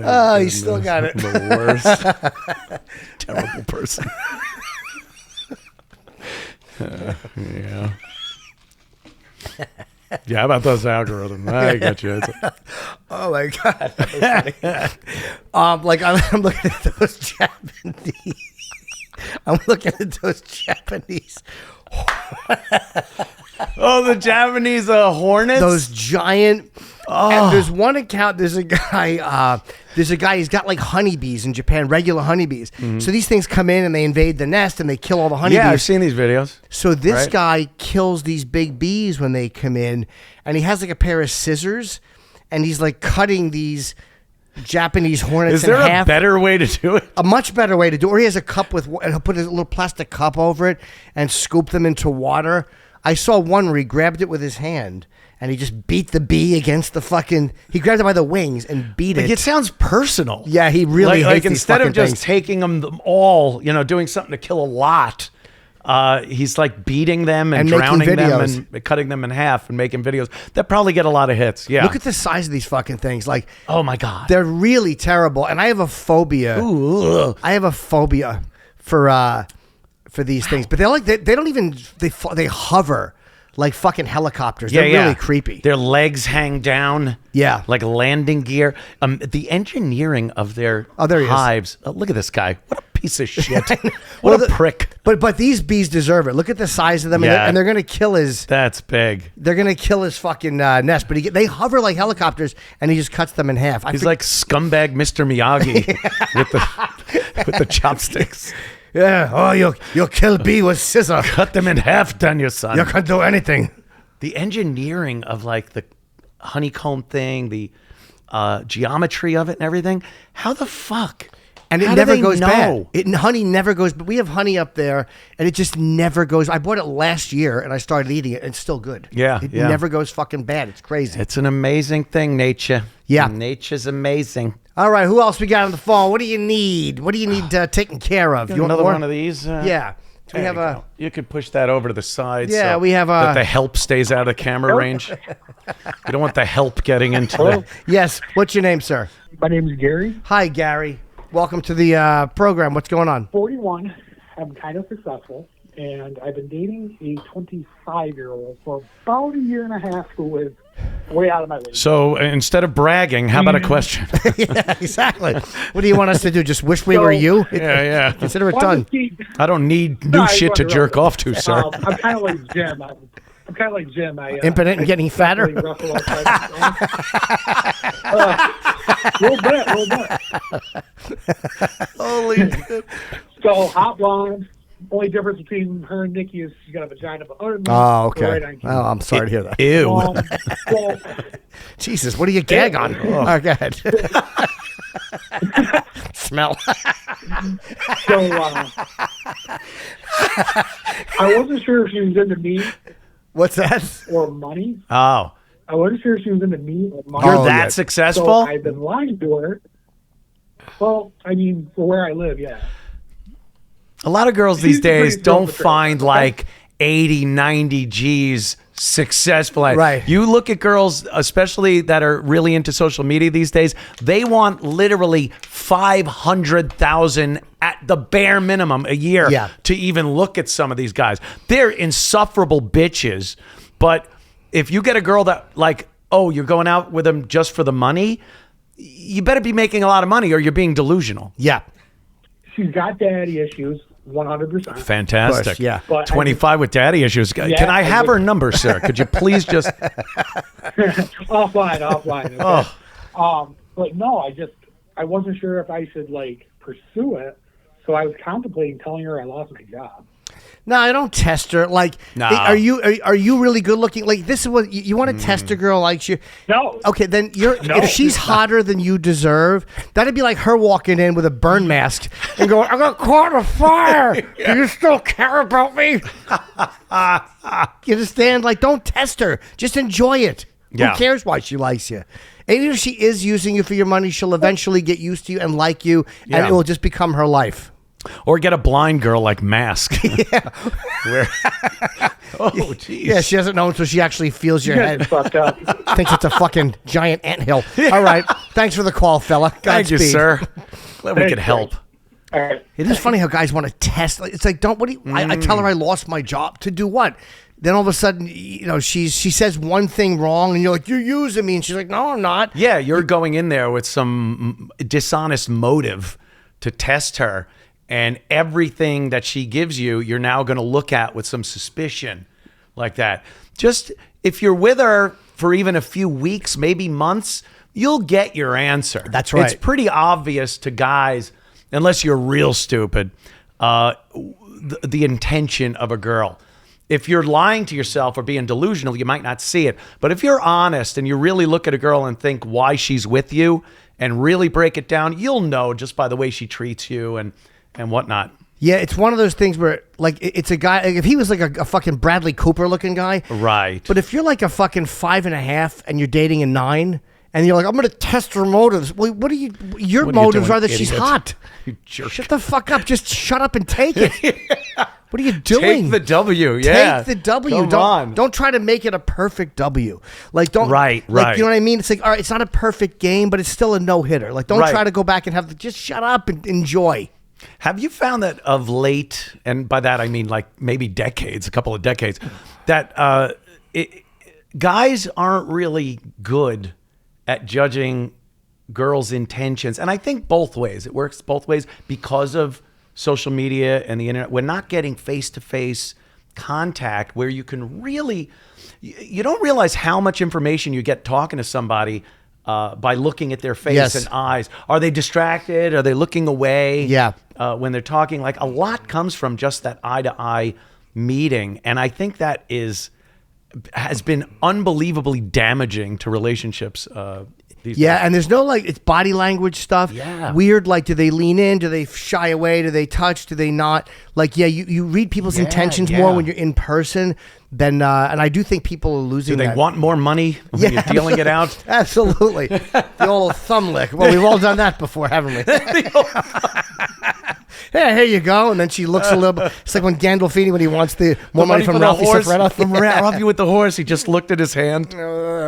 Oh, you still got it. The worst. Terrible person. Yeah. Yeah, how about those algorithms? I got you. Oh my god. Like I'm looking at those Japanese. I'm looking at those Japanese. Oh, the Japanese hornets. Those giant. And there's one account. There's a guy. He's got like honeybees in Japan, regular honeybees. So these things come in and they invade the nest and they kill all the honeybees. Yeah, I've seen these videos. So this guy kills these big bees when they come in, and he has like a pair of scissors, and he's like cutting these Japanese hornets in half. Is there a better way to do it? A much better way to do it. Or he has a cup and he'll put a little plastic cup over it and scoop them into water. I saw one where he grabbed it with his hand and he just beat the bee against the fucking. He grabbed it by the wings and beat it. It sounds personal. Yeah, he really hates like these instead of just things. taking them all, doing something to kill a lot. He's like beating them and drowning them and cutting them in half and making videos that probably get a lot of hits. Yeah. Look at the size of these fucking things. Like, oh my God, they're really terrible. And I have a phobia. Ooh. I have a phobia for these things. But they don't even they hover like fucking helicopters. They're really creepy. Their legs hang down. Yeah. Like landing gear. The engineering of their hives. Oh, look at this guy. What a piece of shit. What a prick. But these bees deserve it. Look at the size of them. And they're going to kill his... That's big. They're going to kill his fucking nest. But they hover like helicopters, and he just cuts them in half. He's like scumbag Mr. Miyagi with the chopsticks. Yeah. Oh, you'll kill bee with scissor. Cut them in half, Daniel-san. You can't do anything. The engineering of like the honeycomb thing, the geometry of it and everything. How the fuck? And it never goes bad. Honey never goes. But we have honey up there, and it just never goes. I bought it last year, and I started eating it, and it's still good. Yeah, it never goes fucking bad. It's crazy. It's an amazing thing, nature. Yeah, nature's amazing. All right, who else we got on the phone? What do you need? What do you need taken care of? You want another one of these? Yeah. We have a. You could push that over to the side. Yeah, so we have a. That the help stays out of camera range. You don't want the help getting into it. Yes. What's your name, sir? My name is Gary. Hi, Gary. Welcome to the program. What's going on? 41. I'm kind of successful, and I've been dating a 25-year-old for about a year and a half who is way out of my league. So instead of bragging, how about a question? Yeah, exactly. What do you want us to do? Just wish we were you? Yeah. Consider it done. I don't need new shit to jerk off to, sir. I'm kind of like Jim. I'm kind of like Jim. Impotent and getting fatter? little bit. Holy shit. So hot blonde. Only difference between her and Nikki is she's got a vagina, but other than that, Oh, we're okay. right on cue. Oh, I'm sorry to hear that. Ew. Well, Jesus, what do you gag on? Oh, go ahead. Smell. so I wasn't sure if she was into me What's that? or money. Oh, I wasn't sure if she was into me or money. you're Oh, that yeah. successful? So I've been lying to her. Well, I mean, for where I live, yeah. A lot of girls these She's pretty days don't self-assured. find like 80, 90 G's successful. Right. You look at girls, especially that are really into social media these days, they want literally 500,000 at the bare minimum a year Yeah. to even look at some of these guys. They're insufferable bitches. But if you get a girl that like, oh, you're going out with them just for the money, you better be making a lot of money or you're being delusional. Yeah. She's got daddy issues, 100%. Fantastic. Of course, yeah. But 25 with daddy issues. Can I have her number, sir? Could you please just... offline. Okay. Oh. But no, I wasn't sure if I should like pursue it, so I was contemplating telling her I lost my job. No, I don't test her. Like, No. are you really good looking? Like, this is what you want to test a girl likes you. No. Okay, then No. if she's hotter than you deserve, that'd be like her walking in with a burn mask and going, "I got caught in a fire. Do you still care about me?" You understand? Like, don't test her. Just enjoy it. Yeah. Who cares why she likes you? And even if she is using you for your money, she'll eventually get used to you and like you, and Yeah. it will just become her life. Or get a blind girl like Mask. Yeah. Oh, jeez. Yeah, she doesn't know until she actually feels your You head. guys fucked up. Thinks it's a fucking giant anthill. All right. Thanks for the call, fella. Thank you, Godspeed. sir. Glad we Thanks, could help. All right. It is funny how guys want to test. It's like, I tell her I lost my job. To do what? Then all of a sudden, she says one thing wrong, and you're like, "You're using me," and she's like, "No, I'm not." Yeah, you're going in there with some dishonest motive to test her. And everything that she gives you, you're now going to look at with some suspicion like that. Just if you're with her for even a few weeks, maybe months, you'll get your answer. That's right. It's pretty obvious to guys, unless you're real stupid, the intention of a girl. If you're lying to yourself or being delusional, you might not see it. But if you're honest and you really look at a girl and think why she's with you and really break it down, you'll know just by the way she treats you and whatnot. Yeah, it's one of those things where, like, it's a guy. Like, if he was like a fucking Bradley Cooper looking guy, Right. But if you're like a fucking 5.5 and you're dating a 9, and you're like, "I'm going to test her motives." Well, what are you? Your What are you motives doing, are that she's idiot? hot. You jerk. Shut the fuck up. Just shut up and take it. What are you doing? Take the W, yeah. Take the W. Come on. Don't try to make it a perfect W. Like, don't. Right. You know what I mean? It's like, all right, it's not a perfect game, but it's still a no hitter. Like, don't Right. try to go back and just shut up and enjoy. Have you found that of late, and by that I mean like maybe decades, a couple of decades, that guys aren't really good at judging girls' intentions? And I think both ways. It works both ways because of social media and the internet. We're not getting face-to-face contact where you can really, you don't realize how much information you get talking to somebody by looking at their face Yes. and eyes. Are they distracted? Are they looking away? Yeah. When they're talking, like a lot comes from just that eye-to-eye meeting, and I think that has been unbelievably damaging to relationships. These Yeah, days. and there's no like it's body language stuff. Yeah. Weird, like do they lean in? Do they shy away? Do they touch? Do they not? Like, yeah, you read people's intentions more when you're in person than and I do think people are losing Do they that. want more money when you're dealing it out? Absolutely. The old thumb lick. Well, we've all done that before, haven't we? Yeah, here you go. And then she looks a little bit. It's like when Gandolfini, when he wants the more money from for the Ralphie horse, Sofretto. from Ralphie with the horse, he just looked at his hand.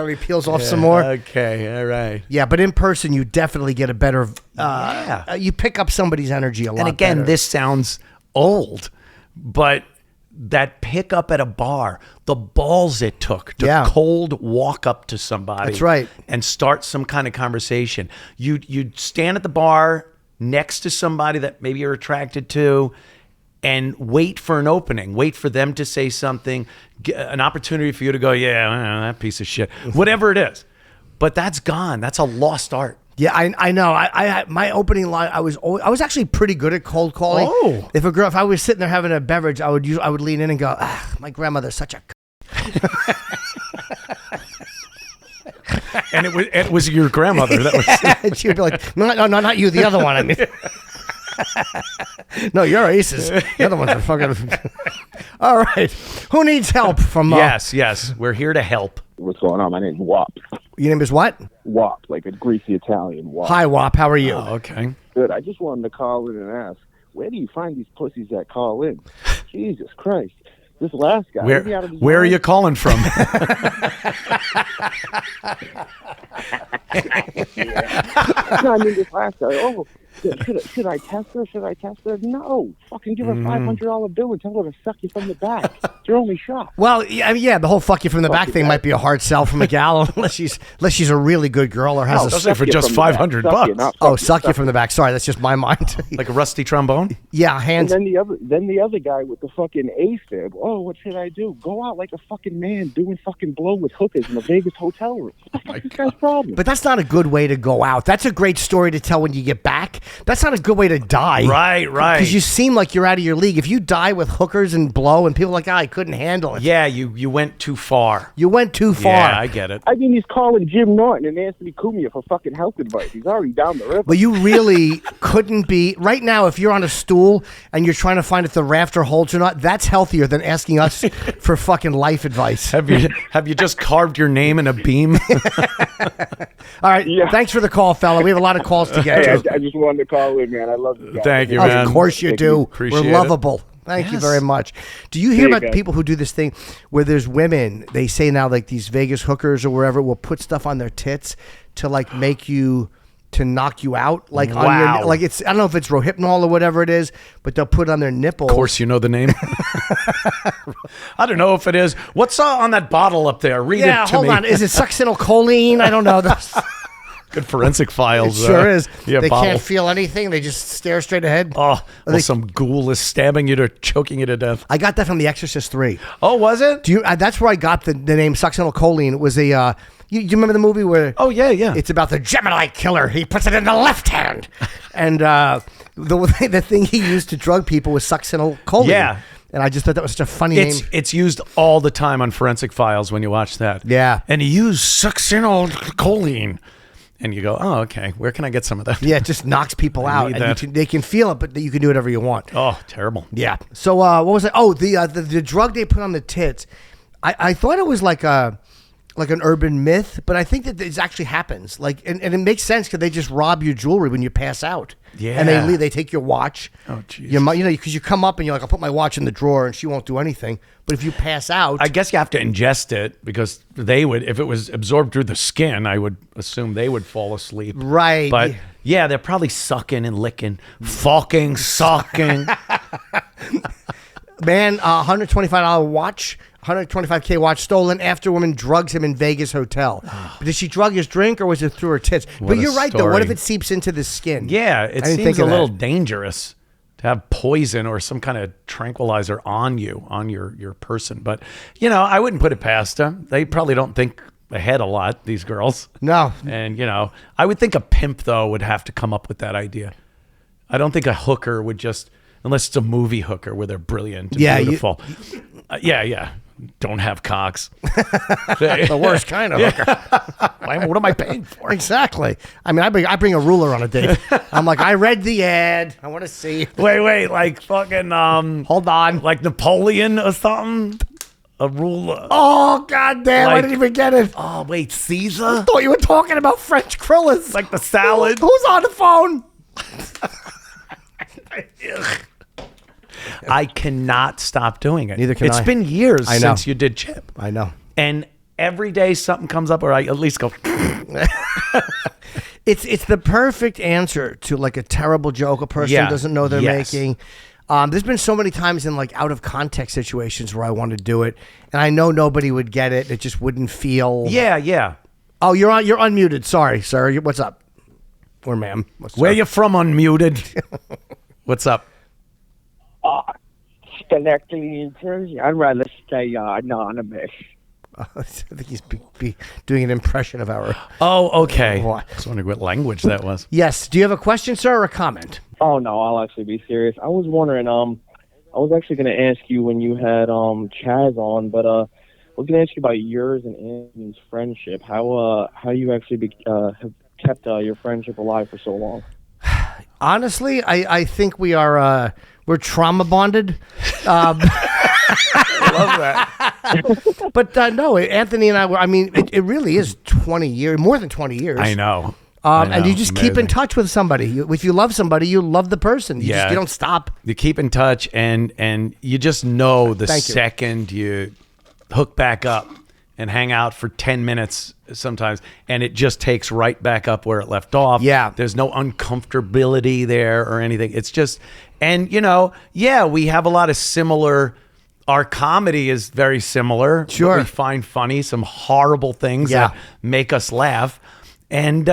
He peels off some more. Okay, all right. Yeah, but in person, you definitely get a better. Yeah. You pick up somebody's energy a lot. And again, better. this sounds old, but that pickup at a bar, the balls it took to cold walk up to somebody. That's right. And start some kind of conversation. You'd stand at the bar next to somebody that maybe you're attracted to and wait for an opening, wait for them to say something, an opportunity for you to go, yeah, that piece of shit, whatever it is. But that's gone. That's a lost art. Yeah, I know. I my opening line. I was actually pretty good at cold calling. Oh. If I was sitting there having a beverage, I would lean in and go, "My grandmother's such a." And it was your grandmother that was. And she would be like, "No, not you. The other one. I mean." No, you're aces. The other ones are fucking. All right. Who needs help from? Yes. We're here to help. What's going on? My name's Wop. Your name is what? Wop, like a greasy Italian Wop. Hi, Wop. How are you? Oh, okay. Good. I just wanted to call in and ask, where do you find these pussies that call in? Jesus Christ. This last guy. is he out of his Where are mind? you calling from? No, I mean, this last guy. Oh, should I test her? Should I test her? No. Fucking give her a $500 bill and tell her to suck you from the back. It's your only shot. Well, yeah, the whole "fuck you from the back" you thing back. might be a hard sell from a gal unless she's a really good girl or has a especially for Suck you just from the back. $500 Suck you, bucks. not oh fuck suck you from the back. Sorry, that's just my mind. Like a rusty trombone? Yeah, And hands. then the other guy with the fucking AFib. Oh, what should I do? Go out like a fucking man doing fucking blow with hookers in a Vegas hotel room. What the fuck is this guy's problem? But that's not a good way to go out. That's a great story to tell when you get back. That's not a good way to die. Right. Because you seem like you're out of your league. If you die with hookers and blow and people are like, I couldn't handle it. Yeah, you went too far. You went too far. Yeah, I get it. I mean, he's calling Jim Norton and Anthony Cumia for fucking health advice. He's already down the river. But you really couldn't be right now. If you're on a stool and you're trying to find if the rafter holds or not, that's healthier than asking us for fucking life advice. Have you just carved your name in a beam? All right. Yeah. Thanks for the call, fella. We have a lot of calls to get Hey, to. I just wanted to call in, man. I love you guys. Thank you, Of man. course you do. Appreciate We're it. lovable. Thank you Yes. very much. Do you hear See you about guys. people who do this thing where there's women, they say now like these Vegas hookers or wherever will put stuff on their tits to like make you, to knock you out? Like on Wow. your, like it's, I don't know if it's Rohypnol or whatever it is, but they'll put it on their nipples. Of course, you know the name. I don't know if it is. What's on that bottle up there? Read Yeah, it to hold me. on. Is it succinylcholine? I don't know. Good forensic It files. sure is. Yeah, They bottle. can't feel anything. They just stare straight ahead. Oh, well, they- some ghoul is stabbing you to choking you to death. I got that from The Exorcist 3. Oh, was it? Do you? That's where I got the name succinylcholine. It was a. You remember the movie where? Oh, yeah. It's about the Gemini killer. He puts it in the left hand, and the thing he used to drug people was succinylcholine. Yeah. And I just thought that was such a funny name. It's used all the time on forensic files when you watch that. Yeah. And he used succinylcholine. And you go, oh, okay. Where can I get some of that? Yeah, it just knocks people out, need and that. they can feel it, but you can do whatever you want. Oh, terrible. Yeah. So what was it? Oh, the drug they put on the tits. I thought it was like an urban myth, but I think that this actually happens. Like, and it makes sense because they just rob your jewelry when you pass out. Yeah. And they leave. They take your watch. Oh, jeez. Because you come up and you're like, I'll put my watch in the drawer, and she won't do anything. But if you pass out, I guess you have to ingest it because they would, if it was absorbed through the skin, I would assume they would fall asleep. Right. But yeah, they're probably sucking and licking, fucking sucking. man, $125 watch. $125K watch stolen after woman drugs him in Vegas hotel. But did she drug his drink or was it through her tits? What But a you're right though. What if story. it seeps into the skin? Yeah, I it didn't seems think a of little that. dangerous to have poison or some kind of tranquilizer on you, on your person. But, I wouldn't put it past them. They probably don't think ahead a lot, these girls. No. And, I would think a pimp, though, would have to come up with that idea. I don't think a hooker would just, unless it's a movie hooker where they're brilliant and Yeah, beautiful. Yeah. Don't have cocks. The worst kind of hooker. What am I paying for? Exactly. I mean, I bring a ruler on a date. I'm like, I read the ad. I want to see. Wait, like fucking, Hold on. like Napoleon or something? A ruler. Oh, goddamn. I Like- didn't even get it. Oh, wait, Caesar? I thought you were talking about French crullers. Like the salad? Who's on the phone? I cannot stop doing it. Neither can It's I. been years I know. since you did Chip. I know. And every day something comes up, or I at least go, It's the perfect answer to like a terrible joke a person Yeah. doesn't know they're Yes. making. There's been so many times in like out of context situations where I want to do it, and I know nobody would get it. It just wouldn't feel. yeah. Oh, you're unmuted. Sorry, sir. What's up? Or ma'am. Where you from, unmuted? What's up? Schenectady, New Jersey. I'd rather stay anonymous. I think he's doing an impression of our. Oh, okay. What? I was wondering what language that was. Yes. Do you have a question, sir, or a comment? Oh no, I'll actually be serious. I was wondering. I was actually going to ask you when you had Chaz on, but I was going to ask you about yours and Anthony's friendship. How you actually have kept your friendship alive for so long? Honestly, I think we're trauma bonded. I love that. But no, Anthony and I it really is 20 years, more than 20 years. I know. And you just keep in touch with somebody. If you love somebody, you love the person. You don't stop. You keep in touch, and you just know the second you hook back up and hang out for 10 minutes sometimes, and it just takes right back up where it left off. Yeah. There's no uncomfortability there or anything. It's just, and we have a lot of similar. Our comedy is very similar. Sure. We find funny some horrible things that make us laugh. And,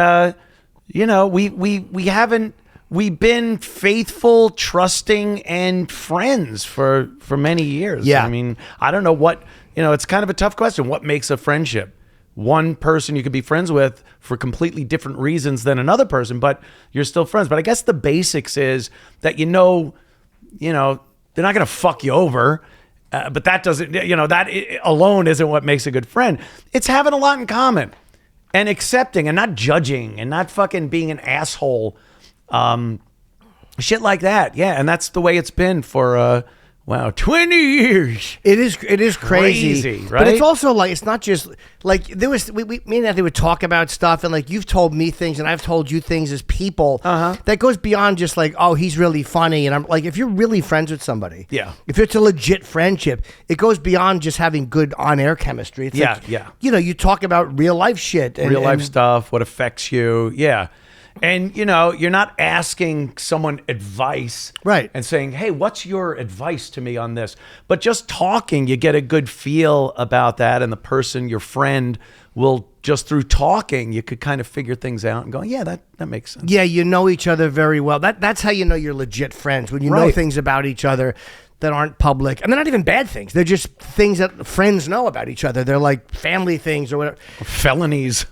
we've been faithful, trusting, and friends for many years. Yeah. I mean, I don't know what, it's kind of a tough question. What makes a friendship? One person you could be friends with for completely different reasons than another person, but you're still friends. But I guess the basics is that, they're not going to fuck you over. But that doesn't, that alone isn't what makes a good friend. It's having a lot in common and accepting and not judging and not fucking being an asshole. Shit like that. Yeah. And that's the way it's been for, 20 years. It is crazy, right? But it's also like, it's not just like me and Anthony would talk about stuff, and like you've told me things and I've told you things as people that goes beyond just like, oh, he's really funny. And I'm like, if you're really friends with somebody, if it's a legit friendship, it goes beyond just having good on-air chemistry. It's you talk about real life shit. Real life stuff, what affects you. Yeah. And, you're not asking someone advice. Right. And saying, hey, what's your advice to me on this? But just talking, you get a good feel about that. And the person, your friend, will just through talking, you could kind of figure things out and go, yeah, that makes sense. Yeah, you know each other very well. That's how you know you're legit friends, when you know things about each other that aren't public. And they're not even bad things. They're just things that friends know about each other. They're like family things or whatever. Felonies.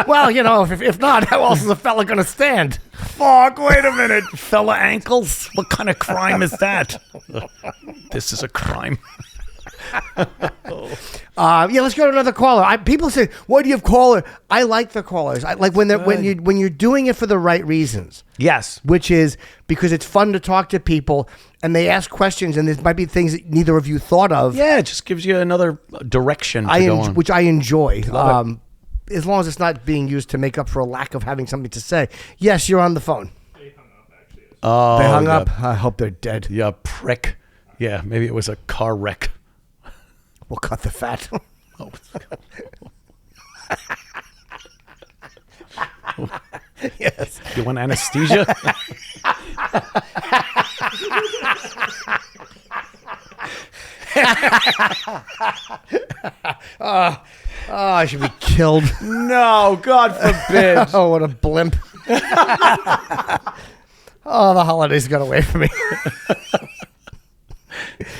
Well, if not, how else is a fella going to stand? Fuck, wait a minute. Fella ankles? What kind of crime is that? This is a crime. Let's go to another caller. People say, "Why do you have caller?" I like the callers. I like when you're doing it for the right reasons. Yes, which is because it's fun to talk to people and they ask questions, and there might be things that neither of you thought of. Yeah, it just gives you another direction to go on, which I enjoy. As long as it's not being used to make up for a lack of having something to say. Yes, you're on the phone. They hung up, actually. Oh, they hung up? I hope they're dead. Yeah, prick. Yeah, maybe it was a car wreck. We'll cut the fat. Yes. You want anesthesia? I should be killed. No, God forbid. Oh, what a blimp. Oh, the holidays got away from me.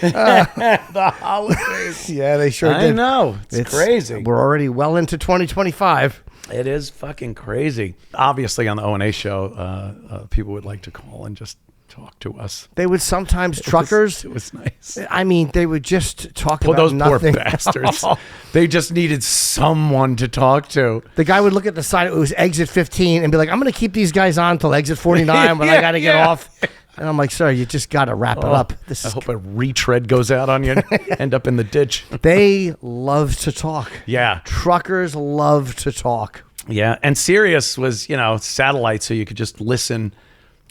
The holidays. Yeah, they sure did. I know. It's crazy. We're already well into 2025. It is fucking crazy. Obviously, on the ONA show, people would like to call and just talk to us. They would sometimes, truckers. It was nice. I mean, they would just talk about those nothing. Poor bastards. They just needed someone to talk to. The guy would look at the sign, it was exit 15, and be like, I'm going to keep these guys on till exit 49 when I got to get off. And I'm like, sir, you just got to wrap it up. I hope a retread goes out on you and end up in the ditch. They love to talk. Yeah. Truckers love to talk. Yeah. And Sirius was, satellite, so you could just listen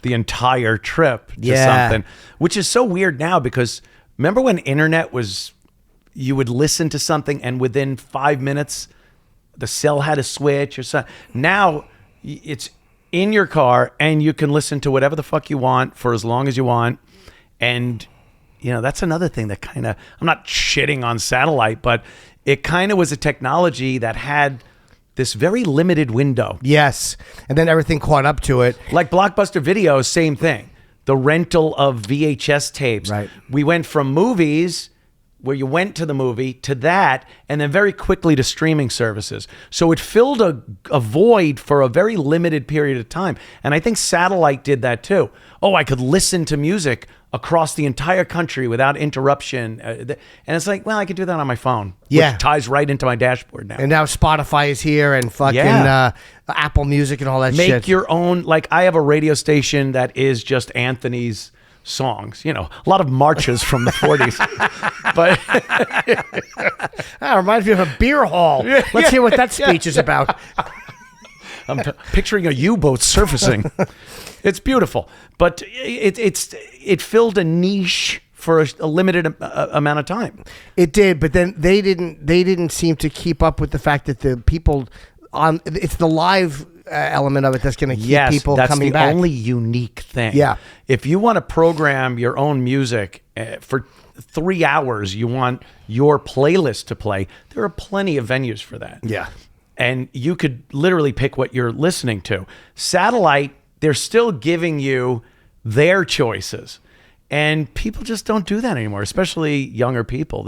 the entire trip to something, which is so weird now because remember when internet was, you would listen to something and within 5 minutes, the cell had a switch or something. Now it's in your car and you can listen to whatever the fuck you want for as long as you want. And, that's another thing that kind of, I'm not shitting on satellite, but it kind of was a technology that had this very limited window. Yes. And then everything caught up to it. Like Blockbuster Video, same thing. The rental of VHS tapes. Right. We went from movies where you went to the movie to that, and then very quickly to streaming services. So it filled a void for a very limited period of time. And I think satellite did that too. Oh, I could listen to music across the entire country without interruption. And it's like, well, I could do that on my phone. Yeah. Which ties right into my dashboard now. And now Spotify is here and fucking Apple Music and all that shit. Make your own, like I have a radio station that is just Anthony's songs, a lot of marches from the 40s. But that reminds me of a beer hall. Let's hear what that speech is about. I'm picturing a U-boat surfacing. It's beautiful, but it filled a niche for a limited amount of time. It did, but then they didn't seem to keep up with the fact that the people it's the live element of it that's going to keep people coming back. That's the only unique thing. Yeah. If you want to program your own music for 3 hours, you want your playlist to play, there are plenty of venues for that. Yeah. And you could literally pick what you're listening to. Satellite, they're still giving you their choices. And people just don't do that anymore, especially younger people.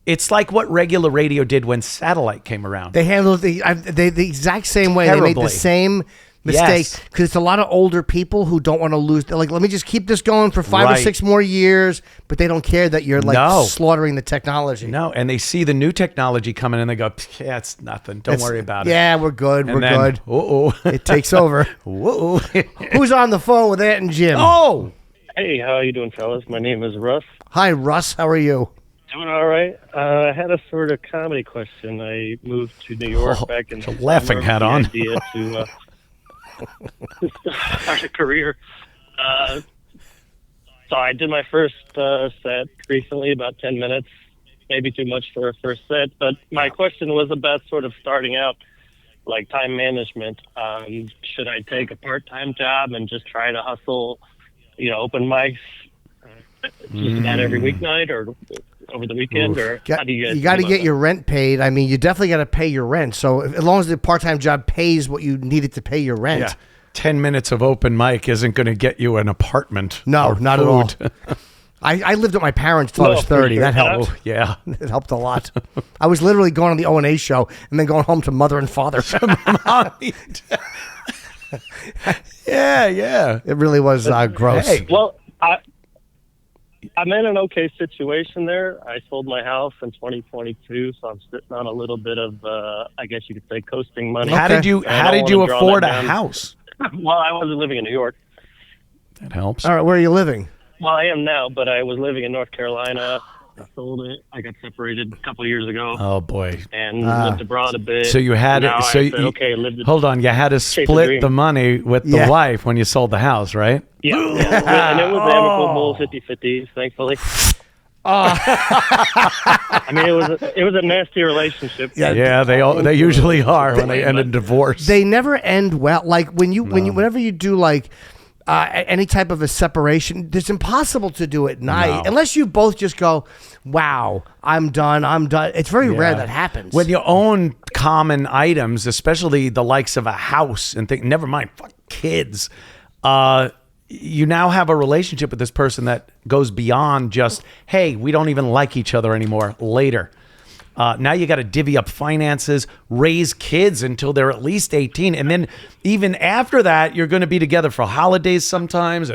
It's like what regular radio did when satellite came around. They handled the exact same way. Terribly. They made the same mistake because it's a lot of older people who don't want to lose. They're like, let me just keep this going for 5 or 6 more years, but they don't care that you're slaughtering the technology. No, and they see the new technology coming and they go, yeah, it's nothing. Don't worry about it. Yeah, we're good. And then, good. Uh-oh. It takes over. Whoa. Who's on the phone with Ant and Jim? Oh! Hey, how are you doing, fellas? My name is Russ. Hi, Russ. How are you? Doing all right. I had a sort of comedy question. I moved to New York back in the laughing hat on. Idea to start a career. So I did my first set recently, about 10 minutes, maybe too much for a first set. But my question was about sort of starting out, like time management. Should I take a part-time job and just try to hustle, open mics, just about every weeknight or over the weekend, or how do you guys? You got to get your rent paid. I mean, you definitely got to pay your rent. So as long as the part-time job pays what you needed to pay your rent. Yeah. 10 minutes of open mic isn't going to get you an apartment. No, not at all. I lived with my parents till I was 30. Sure. That helped. Oh, yeah. It helped a lot. I was literally going on the O&A show and then going home to mother and father. Yeah. It really was gross. Hey. Well, I'm in an okay situation there. I sold my house in 2022, so I'm sitting on a little bit of, I guess you could say, coasting money. How did you afford a house? Well, I wasn't living in New York. That helps. All right, where are you living? Well, I am now, but I was living in North Carolina. I sold it. I got separated a couple of years ago. Oh boy. And lived abroad a bit. So you had now it. So you, lived hold on. You had to split the money with the wife when you sold the house, right? Yeah. And it was amicable, 50-50, thankfully. I mean, it was a nasty relationship. Yeah, they usually are when they end in divorce. They never end well. Like whenever you do like any type of a separation, it's impossible to do at night unless you both just go, "Wow, I'm done. It's very rare that happens. When you own common items, especially the likes of a house and never mind, fuck kids. You now have a relationship with this person that goes beyond just, hey, we don't even like each other anymore later. Now you got to divvy up finances, raise kids until they're at least 18. And then even after that, you're going to be together for holidays sometimes.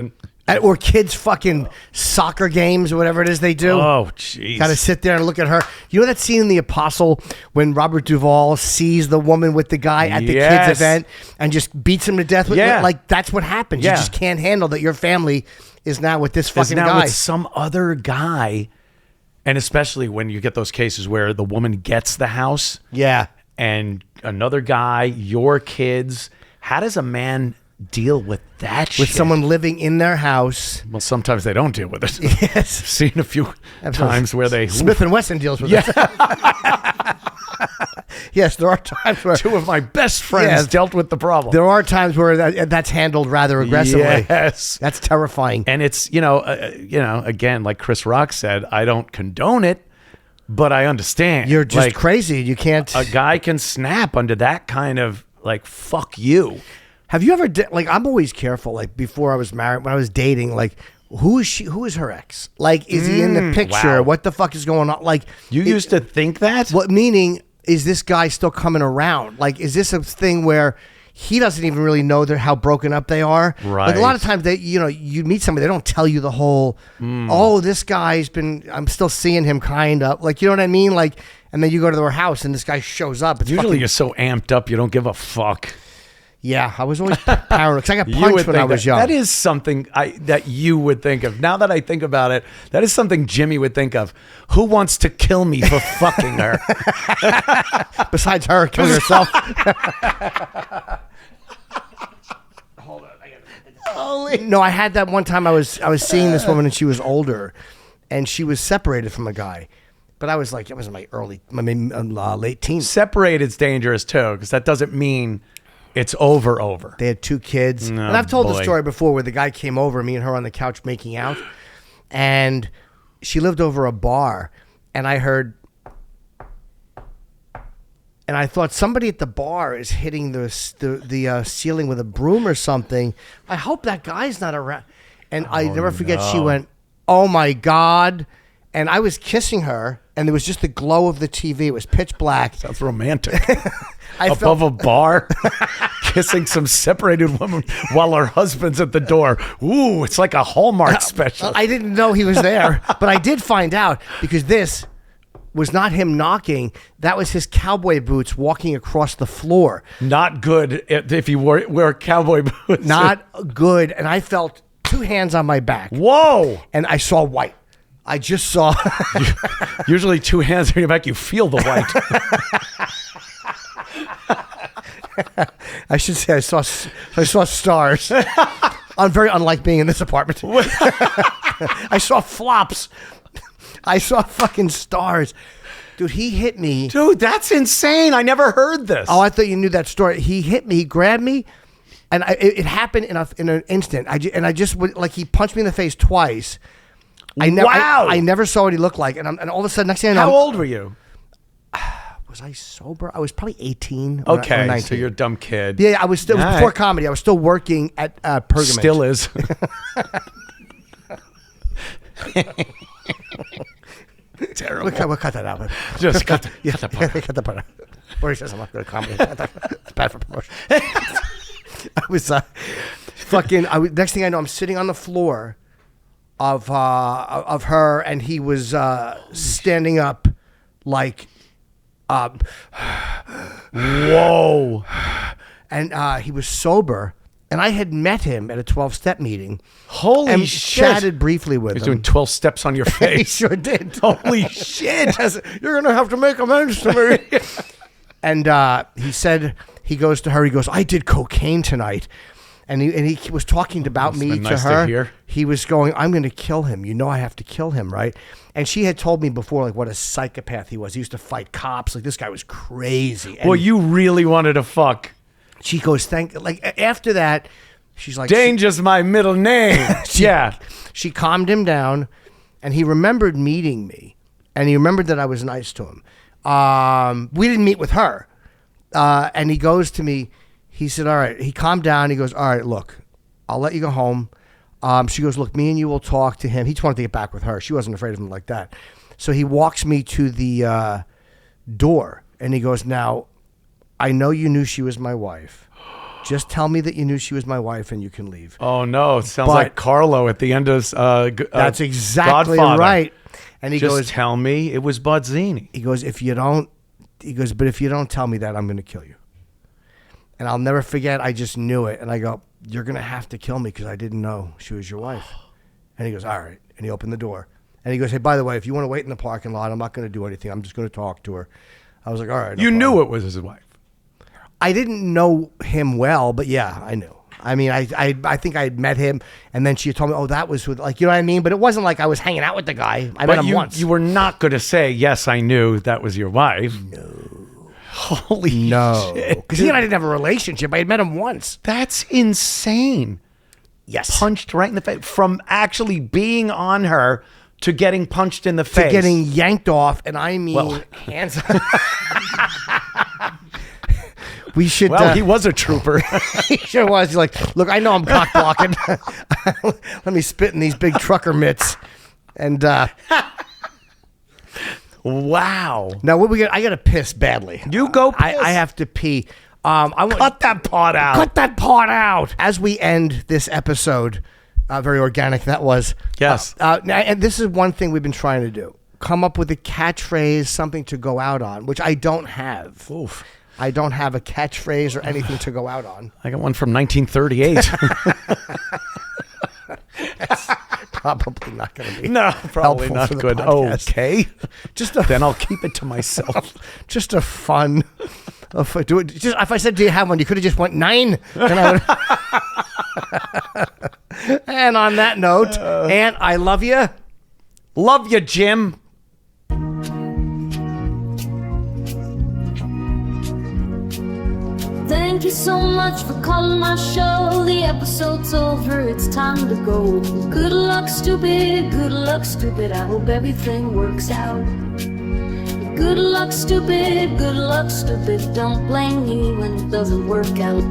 Or kids' fucking soccer games or whatever it is they do. Oh, jeez. Got to sit there and look at her. You know that scene in The Apostle when Robert Duvall sees the woman with the guy at the kids' event and just beats him to death? Like, that's what happens. You just can't handle that your family is now with this fucking guy. With some other guy. And especially when you get those cases where the woman gets the house. Yeah. And another guy, your kids. How does a man deal with that shit? With someone living in their house. Well, sometimes they don't deal with it. Yes. I've seen a few times where they... Smith & Wesson deals with it. Yes, there are times where... Two of my best friends dealt with the problem. There are times where that's handled rather aggressively. Yes. That's terrifying. And it's, again, like Chris Rock said, I don't condone it, but I understand. You're just crazy. You can't... A guy can snap under that kind of, fuck you. Have you ever, I'm always careful, before I was married, when I was dating, who is she? Who is her ex? Like, is he in the picture? Wow. What the fuck is going on? Like, You used to think that? what meaning is this guy still coming around? Like, is this a thing where he doesn't even really know how broken up they are? Like, a lot of times you meet somebody, they don't tell you the whole, oh, this guy's I'm still seeing him kind of. Like, you know what I mean? Like, and then you go to their house and this guy shows up. It's Usually you're so amped up, you don't give a fuck. Yeah, I was always paranoid because I got punched when I was young. That is something that you would think of. Now that I think about it, that is something Jimmy would think of. Who wants to kill me for fucking her? Besides her killing herself. Hold on, no, I had that one time. I was seeing this woman and she was older, and she was separated from a guy. But I was like, I was in my late teens. Separated's dangerous too, because that doesn't mean it's over. They had 2 kids. And I've told the story before where the guy came over, me and her on the couch making out. And she lived over a bar. And I heard... And I thought somebody at the bar is hitting the ceiling with a broom or something. I hope that guy's not around. And I never forget, she went, oh my God. And I was kissing her. And there was just the glow of the TV. It was pitch black. Sounds romantic. Above a bar, kissing some separated woman while her husband's at the door. Ooh, it's like a Hallmark special. I didn't know he was there, but I did find out because this was not him knocking. That was his cowboy boots walking across the floor. Not good if you wear cowboy boots. Not good. And I felt 2 hands on my back. Whoa. And I saw white. I just saw. Usually 2 hands on your back, you feel the white. I should say I saw stars. I'm very unlike being in this apartment. I saw flops. I saw fucking stars. Dude, he hit me. Dude, that's insane. I never heard this. Oh, I thought you knew that story. He hit me, he grabbed me, and it happened in an instant. I just like he punched me in the face twice. Wow. I never saw what he looked like, and all of a sudden, next thing I know, how old were you? Was I sober? I was probably 18 okay, or 19. so you're a dumb kid. Yeah, I was still before comedy. I was still working at Pergament. Still is. Terrible. We'll cut that out. Just cut cut the part out. Or he says I'm not good at comedy. It's bad for promotion. I was fucking. Next thing I know, I'm sitting on the floor of her, and he was standing up like. Whoa. And he was sober, and I had met him at a 12-step meeting. Holy and shit. Chatted briefly with He's him. doing 12 steps on your face. He sure did. Holy shit. You're going to have to make amends to me. And he said, he goes to her, he goes, I did cocaine tonight. And he was talking about me to nice her. to hear. He was going, I'm going to kill him. You know I have to kill him, right? And she had told me before, like, what a psychopath he was. He used to fight cops. Like, this guy was crazy. And well, you really wanted to fuck. she goes, after that, she's like... Danger's my middle name. Yeah. She calmed him down, and he remembered meeting me. And he remembered that I was nice to him. We didn't meet with her. And he goes to me... He said, all right. He calmed down. He goes, all right, look, I'll let you go home. She goes, look, me and you will talk to him. He just wanted to get back with her. She wasn't afraid of him like that. So he walks me to the door, and he goes, now, I know you knew she was my wife. Just tell me that you knew she was my wife, and you can leave. Oh, no. It sounds like Carlo at the end of that's exactly Godfather. right. And he just goes, tell me it was Buzzini. He goes, but if you don't tell me that, I'm going to kill you. And I'll never forget, I just knew it. And I go, you're going to have to kill me because I didn't know she was your wife. And he goes, all right. And he opened the door. And he goes, hey, by the way, if you want to wait in the parking lot, I'm not going to do anything. I'm just going to talk to her. I was like, all right. You knew it was his wife. I didn't know him well, but yeah, I knew. I mean, I think I had met him, and then she told me, oh, that was with, like, you know what I mean? But it wasn't like I was hanging out with the guy. I met him once. You were not going to say, yes, I knew that was your wife. No. Holy shit. Because he and I didn't have a relationship. I had met him once. That's insane. Yes. Punched right in the face. From actually being on her to getting punched in the face. To getting yanked off, and I mean, hands We should. Well, he was a trooper. He sure was. He's like, look, I know I'm cock blocking. Let me spit in these big trucker mitts. And Wow. now what we got? I got to piss badly. You go piss. I have to pee. I want Cut that part out. Cut that part out. As we end this episode, very organic that was. Yes. And this is one thing we've been trying to do. Come up with a catchphrase, something to go out on, which I don't have. Oof. I don't have a catchphrase or anything to go out on. I got one from 1938. Probably not going to be. No, probably helpful not for the good. podcast. Okay. Just a Then I'll keep it to myself. just a fun. Do it. Just if I said, "Do you have one?" You could have just went 9. And, and on that note, Ant, I love you. Love you, Jim. Thank you so much for calling my show. The episode's over, it's time to go. Good luck, stupid. Good luck, stupid. I hope everything works out. Good luck, stupid. Good luck, stupid. Don't blame me when it doesn't work out.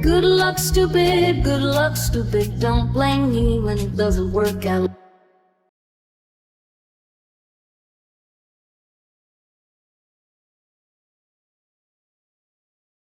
Good luck, stupid. Good luck, stupid. Don't blame me when it doesn't work out.